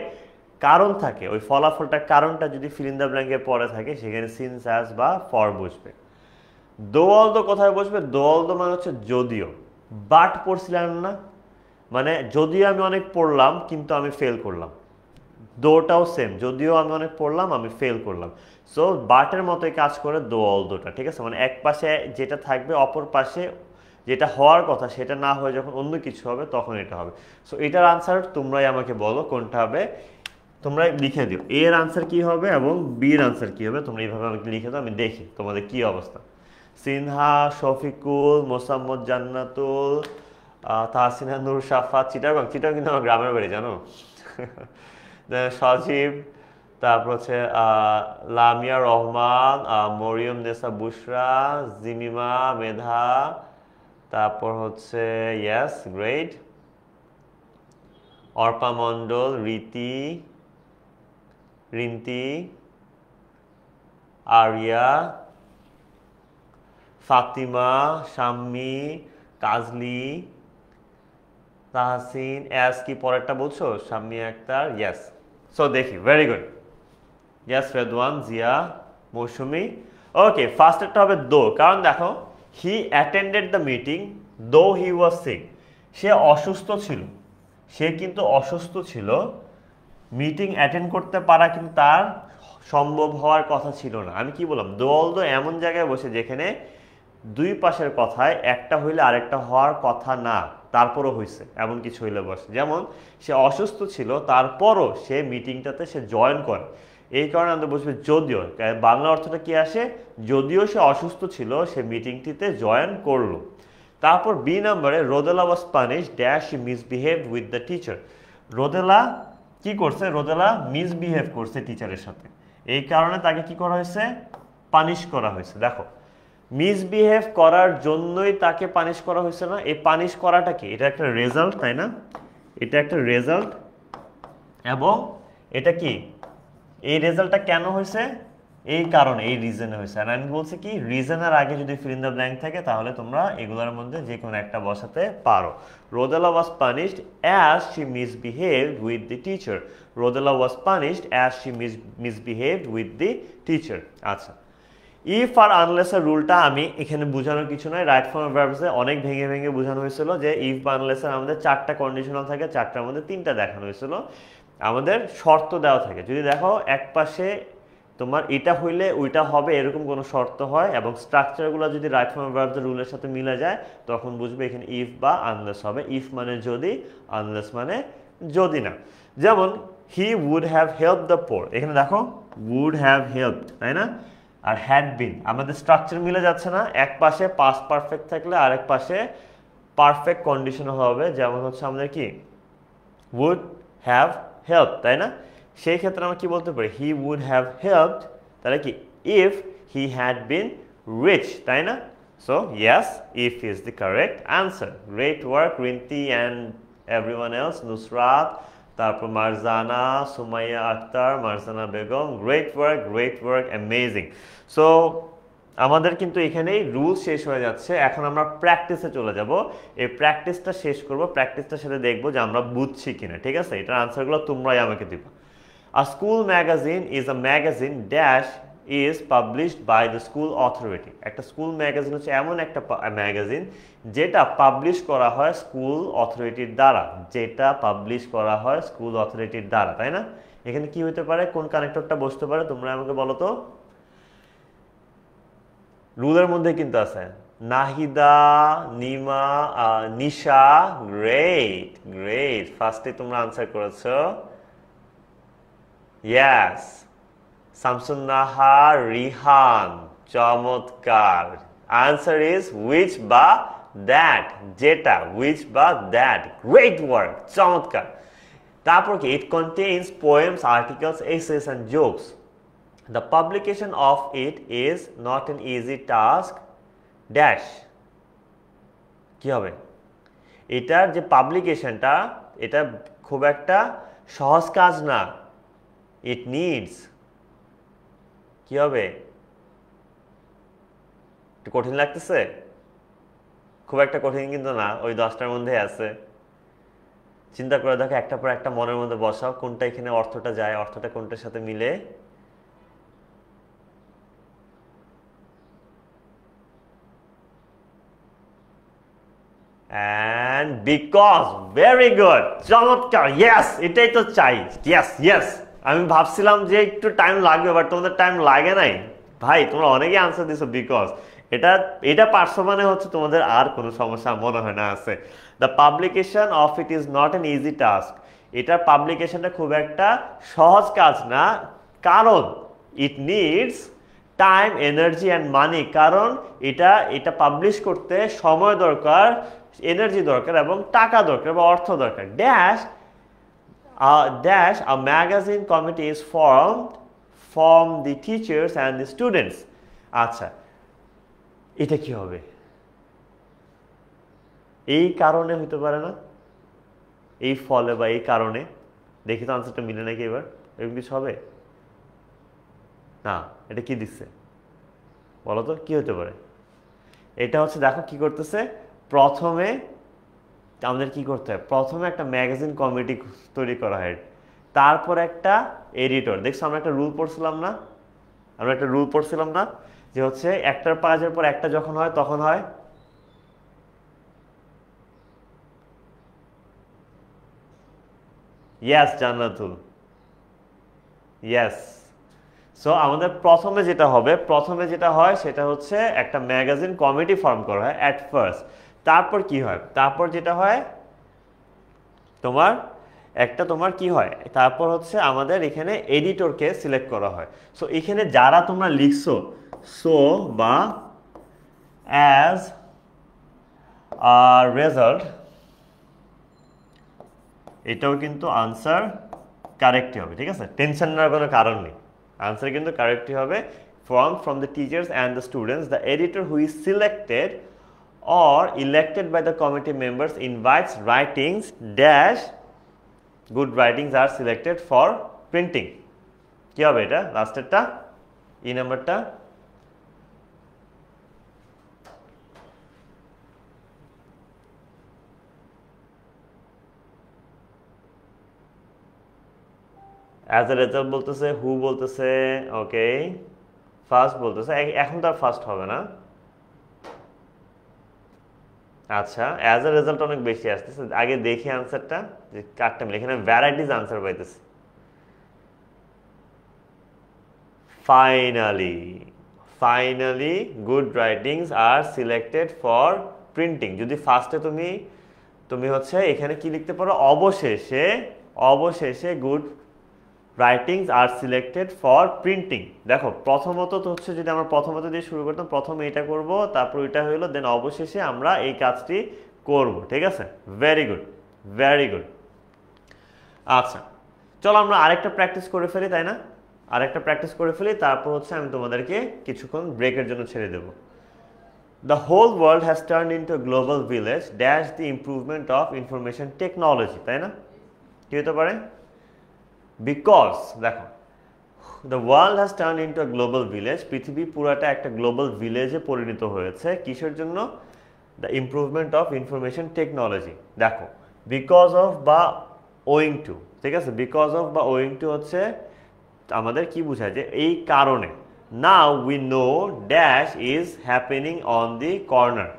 কারণ থাকে, ওই ফলাফলটার কারণটা যদি ফিল ইন দ্য ব্ল্যাঙ্কের পরে থাকে, সেখানে সিন্স অ্যাজ বা ফর বুঝবে। দো অলদো কোথায় বসবে? দো অলদো মানে হচ্ছে যদিও। বাট পড়ছিলাম না, মানে যদিও আমি অনেক পড়লাম কিন্তু আমি ফেল করলাম। দোটাও সেম, যদিও আমি অনেক পড়লাম আমি ফেল করলাম। সো বাটের মতোই কাজ করে দো অলদোটা, ঠিক আছে? মানে এক পাশে যেটা থাকবে, অপর পাশে যেটা হওয়ার কথা সেটা না হয়ে যখন অন্য কিছু হবে তখন এটা হবে। সো এটার আনসার তোমরাই আমাকে বলো কোনটা হবে, তোমরা লিখে দিও এর আনসার কি হবে এবং বির আনসার কি হবে। তোমরা এইভাবে আমাকে লিখে দাও, আমি দেখি তোমাদের কি অবস্থা। সিনহা, শফিকুল, মোসাম্মদ জান্নাতুল, তাহসিনা নূর সাফাত, চিটাগং। চিটাগং কিন্তু আমার গ্রামের বাড়ি, জানো? সজীব, তারপর হচ্ছে লামিয়া রহমান, মরিয়ম নেসা বুশরা, জিমিমা, মেধা, তারপর হচ্ছে yes great, Arpa Mondal, Riti, Rinti, Ariya, Fatima, Shammi, Kajli, Tahsin. As কি পরেরটা বলছো? শাম্মী আক্তার, ইয়েস। সো দেখি, very good. Yes Redwan, Zia, Mousumi. Okay, ফার্স্টেরটা হবে দো, কারণ দেখো হি অ্যাটেন্ডেড দ্য মিটিং দো হি ওয়াজ সিক। সে অসুস্থ ছিল, সে কিন্তু অসুস্থ ছিল। মিটিং অ্যাটেন্ড করতে পারা কিন্তু তার সম্ভব হওয়ার কথা ছিল না। আমি কি বললাম? দো অলদো এমন জায়গায় বসে যেখানে দুই পাশের কথায় একটা হইলে আরেকটা হওয়ার কথা না, তারপরও হয়েছে এমন কিছু হইলে বসে। যেমন সে অসুস্থ ছিল, তারপরও সে মিটিংটাতে সে জয়েন করে। এই কারণে আমরা বসবে যদিও। বাংলা অর্থটা কি আসে? যদিও সে অসুস্থ ছিল, সে মিটিংটিতে জয়েন করলো। তারপর বি নাম্বারে, Rodela was punish dash she misbehave with the teacher. Rodela কি করছে? রোদেলা মিসবিহেভ করছে টিচারের সাথে, এই কারণে তাকে কি করা হয়েছে? পানিশ করা হয়েছে। দেখো, মিসবিহেভ করার জন্যই তাকে পানিশ করা হয়েছে না? এই পানিশ করাটা কি? এটা একটা রেজাল্ট, তাই না? এটা একটা রেজাল্ট, এবং এটা কি, এই রেজাল্টটা কেন হয়েছে? এই কারণে, এই রিজনে হয়েছে। আর আমি বলছি কি, রিজনের আগে যদি ফিল ইন দ্য ব্ল্যাঙ্ক থাকে তাহলে তোমরা এগুলোর মধ্যে যে কোনো একটা বসাতে পারো। Rodela was punished as she misbehaved with the teacher. Rodela was punished as she misbehaved with the teacher. আচ্ছা, ইফ আর আনলেস এর রুলটা আমি এখানে বোঝানোর কিছু নয়, রাইট ফর্ম ভার্বসে অনেক ভেঙে ভেঙে বোঝানো হয়েছিল যে ইফ বা আনলেস এর আমাদের চারটা কন্ডিশনাল থাকে, চারটার মধ্যে তিনটা দেখানো হয়েছিল। আমাদের শর্ত দেওয়া থাকে, যদি দেখো এক পাশে তোমার এটা হইলে ওইটা হবে এরকম কোনো শর্ত হয় এবং স্ট্রাকচারগুলো যদি রাইট ফর্ম ভার্বসের রুলের সাথে মিলে যায়, তখন বুঝবে এখানে ইফ বা আনলেস হবে। ইফ মানে যদি, আনলেস মানে যদি না। যেমন he would have help the poor, এখানে দেখো উড হ্যাভ হেল্পড, তাই না? আর হ্যাড বিন, আমাদের স্ট্রাকচার মিলে যাচ্ছে না। এক পাশে পাস্ট পারফেক্ট থাকলে আরেক পাশে পারফেক্ট কন্ডিশন হবে। যেমন হচ্ছে আমাদের কি, উড হ্যাভ হেল্প, তাই না? সেই ক্ষেত্রে আমরা কি বলতে পারি? হি উড হ্যাভ হেল্পড, তাহলে কি, if he had been rich, তাই না? So yes, if is the correct answer. Great work Rinti and everyone else, Nusrat, তারপর Marjana, Sumaiya Akter, Marjana Begum, great work, amazing. So আমাদের কিন্তু এখানেই রুল শেষ হয়ে যাচ্ছে। এখন আমরা প্র্যাকটিসে চলে যাব। এই প্র্যাকটিসটা শেষ করব, প্র্যাকটিসটার সাথে দেখবো যে আমরা বুঝছি কিনা, ঠিক আছে? এটার আনসারগুলো তোমরাই আমাকে দিবা। A school magazine is a magazine dash is published by the school authority. একটা স্কুল ম্যাগাজিন হচ্ছে এমন একটা ম্যাগাজিন যেটা পাবলিশ করা হয় স্কুল অথরিটির দ্বারা, যেটা পাবলিশ করা হয় স্কুল অথরিটির দ্বারা, তাই না? এখানে কি হতে পারে? কোন কানেক্টরটা বসতে পারে? তোমরা আমাকে বলো তো। রুলের মধ্যে কিন্তু আছে নাহিদা, নিমা, নিশা। গ্রেট, ফার্স্টে তোমরা আনসার করেছো। ইয়েস, শামসুন নাহার, রিহান, চমৎকার। আনসার ইজ উইচ বা দ্যাট, যেটা, উইচ বা দ্যাট। গ্রেট ওয়ার্ক, চমৎকার। তারপর কি, it contains poems, articles, essays and jokes. The publication of it is not an easy task dash কি হবে? এটার যে পাবলিকেশনটা, এটা খুব একটা সহজ কাজ না। It needs কি হবে? একটু কঠিন লাগতেছে? খুব একটা কঠিন কিন্তু না, ওই 10টার মধ্যে আছে। চিন্তা করে দেখো, একটা পর একটা মনের মধ্যে বসাও, কোনটা এখানে অর্থটা যায়, অর্থটা কোনটার সাথে মিলে। অ্যান্ড বিকজ, ভেরি গুড, চমৎকার, ইয়েস, এটাই তো চাই, ইয়েস ইয়েস। আমি ভাবছিলাম যে একটু টাইম লাগবে, বাট তোমাদের টাইম লাগে নাই ভাই, তোমরা অনেকেই আনসার দিছো বিকজ। এটা এটা পারছো মানে হচ্ছে তোমাদের আর কোনো সমস্যা মনে হয় না আছে। The publication of it is not an easy task, এটার পাবলিকেশনটা খুব একটা সহজ কাজ না, কারণ it needs time, energy and money, কারণ এটা এটা পাবলিশ করতে সময় দরকার, এনার্জি দরকার এবং টাকা দরকার বা অর্থ দরকার। Dash a magazine committee is formed from the teachers and the students। আচ্ছা, এটা কি হবে? এই কারণে হতে পারে না, এই ফলে বা এই কারণে। দেখি তো আনসারটা মিলে নাকি এবার, এরকম কিছু হবে না। এটা কি দিচ্ছে বলো তো, কি হতে পারে? এটা হচ্ছে, দেখো কি করতেছে, প্রথমে আমাদের কি করতে হয়, প্রথমে একটা ম্যাগাজিন কমিটি তৈরি করা হয়, তারপর একটা এডিটর। দেখছো আমরা একটা রুল পড়ছিলাম না, যে হচ্ছে একটার কাজের পর একটা যখন হয় তখন হয় ইয়েস জান্নাতুল, ইয়েস। সো আমাদের প্রথমে যেটা হয় সেটা হচ্ছে একটা ম্যাগাজিন কমিটি ফর্ম করা হয় অ্যাট ফার্স্ট। তারপর কি হয়, তারপর যেটা হয় তোমার কি হয়, তারপর হচ্ছে আমাদের এখানে এডিটরকে সিলেক্ট করা হয়। সো এখানে যারা তোমরা লিখছো সো বা অ্যাজ আ রেজাল্ট, এটাও কিন্তু আনসার কারেক্টই হবে, ঠিক আছে, টেনশন নেওয়ার কোনো কারণ নেই, আনসার কিন্তু কারেক্টই হবে। from the teachers and the students, the editor who is selected or elected by the committee members invites writings dash good writings are selected for printing। কি হবে এটা লাস্টেরটা, ই নাম্বারটা? অ্যাজ এ রেজাল্ট বলতেছে, হু বলতেছে, ওকে ফার্স্ট বলতেছে, এখন তো আর ফার্স্ট হবে না। আচ্ছা, অ্যাজ এ রেজাল্ট অনেক বেশি আসতেছে, আগে দেখি আনসারটা যে কারটা মিলে। এখানে ভ্যারাইটিস আনসার পাইতেছে। Finally good writings are selected for printing. যদি ফার্স্টে তুমি হচ্ছে এখানে কি লিখতে পারো, অবশেষে good writings are selected for printing. দেখো প্রথমত তো হচ্ছে, যদি আমরা প্রথমত দিয়ে শুরু করতাম, প্রথমে এটা করব, তারপর এটা হইলো, দেন অবশেষে আমরা এই কাজটি করব, ঠিক আছে, ভেরি গুড। আচ্ছা, চলো আমরা আরেকটা প্র্যাকটিস করে ফেলি, তাই না? তারপর হচ্ছে আমি তোমাদেরকে কিছুক্ষণ ব্রেকের জন্য ছেড়ে দেব। The whole world has turned into a global village dash the improvement of information technology, তাই না? কি হতে পারে? বিকজ দেখো, the world has turn into a global village, পৃথিবী পুরাটা একটা গ্লোবাল ভিলেজে পরিণত হয়েছে, কিসের জন্য? The improvement of information technology. দেখো বিকজ অফ বা ওয়িং টু, ঠিক আছে, বিকজ অফ বা ওয়িং টু হচ্ছে আমাদের কি বোঝায়, যে এই কারণে। Now we know dash is happening on the corner,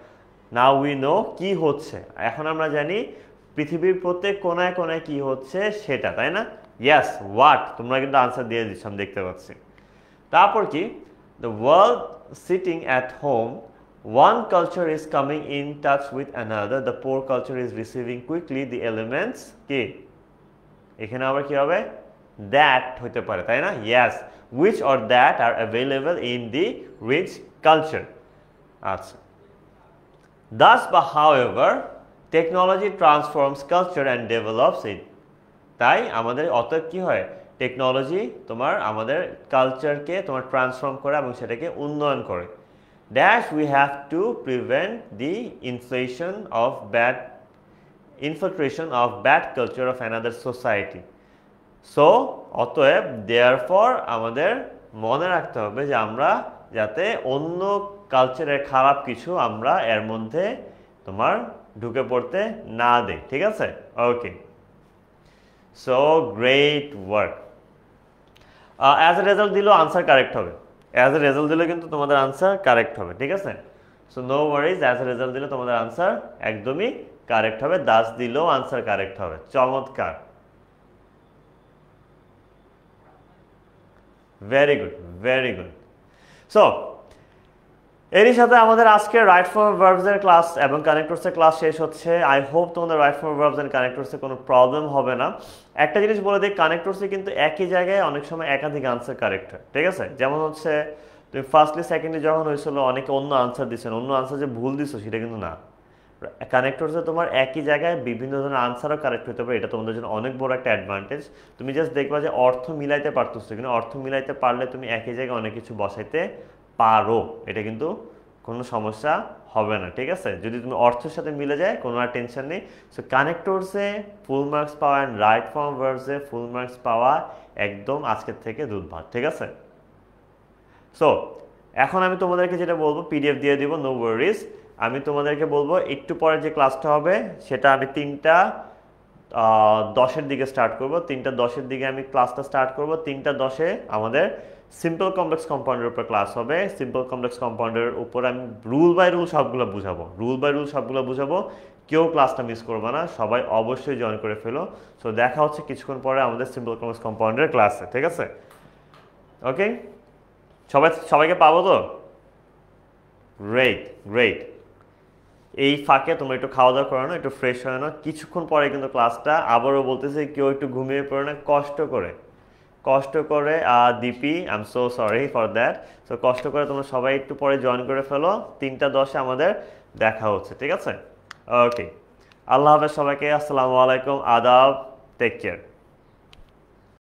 now we know কি হচ্ছে, এখন আমরা জানি পৃথিবীর প্রত্যেক কোনায় কোনায় কি হচ্ছে সেটা, তাই না? ইয়েস, হোয়াট, তোমরা কিন্তু আনসার দিয়ে দিচ্ছ, আমি দেখতে পাচ্ছি। তারপর কি, the world sitting at home, one culture is coming in touch with another, the poor culture is receiving quickly the elements, কি এখানে আবার কি হবে, দ্যাট হতে পারে, তাই না? Yes, which or that are available in the rich culture. আচ্ছা, দাস বা however technology transforms culture and develops it. তাই আমাদের অতএব কি হয়, টেকনোলজি আমাদের কালচারকে ট্রান্সফর্ম করে এবং সেটাকে উন্নয়ন করে। Dash we have to prevent the infiltration of bad culture of another society. So অতএব দেয়ারফর আমাদের মনে রাখতে হবে যে আমরা যাতে অন্য কালচারের খারাপ কিছু আমরা এর মধ্যে তোমার ঢুকে পড়তে না দেই, ঠিক আছে? Okay, so great work. As a result দিলেও আনসার কারেক্ট হবে, অ্যাজ এ রেজাল্ট দিলে কিন্তু তোমাদের আনসার কারেক্ট হবে, ঠিক আছে? So no worries, as a result দিলে তোমাদের আনসার একদমই কারেক্ট হবে, দাস দিলেও আনসার কারেক্ট হবে। চমৎকার, very good, very good. So এরই সাথে আমাদের আজকে রাইট ফর্ম ভার্বস এর ক্লাস এবং কানেক্টরস এর ক্লাস শেষ হচ্ছে। আই হোপ তোমাদের right form verbs and connectors এ কোনো প্রবলেম হবে না। একটা জিনিস বলে দিই, কানেক্টরস এ কিন্তু একই জায়গায় অনেক সময় একাধিক আনসার কারেক্ট হয়, ঠিক আছে? যেমন হচ্ছে তুমি ফার্স্টলি সেকেন্ডলি যখন হয়েছিল অনেকে অন্য আনসার দিচ্ছেন, অন্য আনসার যে ভুল দিছো সেটা কিন্তু না। কানেক্টরসে তোমার একই জায়গায় বিভিন্ন ধরনের আনসারও কারেক্ট হতে পারে, এটা তোমাদের জন্য অনেক বড় একটা অ্যাডভান্টেজ। তুমি জাস্ট দেখবা যে অর্থ মিলাইতে পারতেছো, কিন্তু অর্থ মিলাইতে পারলে তুমি একই জায়গায় অনেক কিছু বসাইতে পারো, এটা কিন্তু কোনো সমস্যা হবে না, ঠিক আছে? যদি তুমি অর্থের সাথে মিলে যায় কোনো আর টেনশন নেই। সো কানেক্টরসে ফুল মার্কস পাওয়া অ্যান্ড রাইট ফর্ম ভার্বসে ফুল মার্কস পাওয়া একদম আজকের থেকে দুধ ভাত, ঠিক আছে? সো এখন আমি তোমাদেরকে যেটা বলবো, পিডিএফ দিয়ে দিব, নো ওয়ারিজ। আমি তোমাদেরকে বলবো একটু পরে যে ক্লাসটা হবে সেটা আমি 3:10 দিকে স্টার্ট করব। 3:10 দিকে আমি ক্লাসটা স্টার্ট করব। 3:10 আমাদের সিম্পল কমপ্লেক্স কম্পাউন্ডের উপর ক্লাস হবে। সিম্পল কমপ্লেক্স কম্পাউন্ডের উপর আমি রুল বাই রুল সবগুলো বুঝাবো, রুল বাই রুল সবগুলো বুঝাবো। কেউ ক্লাসটা মিস করবে না, সবাই অবশ্যই জয়েন করে ফেলো। সো দেখা হচ্ছে কিছুক্ষণ পরে আমাদের সিম্পল কমপ্লেক্স কম্পাউন্ডের ক্লাসে, ঠিক আছে? ওকে, সবাইকে পাবো তো? Great, great. এই ফাঁকে তোমরা একটু খাওয়া দাওয়া করো না, একটু ফ্রেশ হয়ে নাও। কিছুক্ষণ পরে কিন্তু ক্লাসটা, আবারও বলতেছে কেউ একটু ঘুমিয়ে পড়ে না, কষ্ট করে Dipi, I am so sorry for that. So কষ্ট করে তোমরা সবাই একটু পরে জয়েন করে ফেলো। 3:10 আমাদের দেখা হচ্ছে, ঠিক আছে? ওকে, আল্লাহ হাফেজ সবাইকে, আসসালামু আলাইকুম, আদাব, টেক কেয়ার।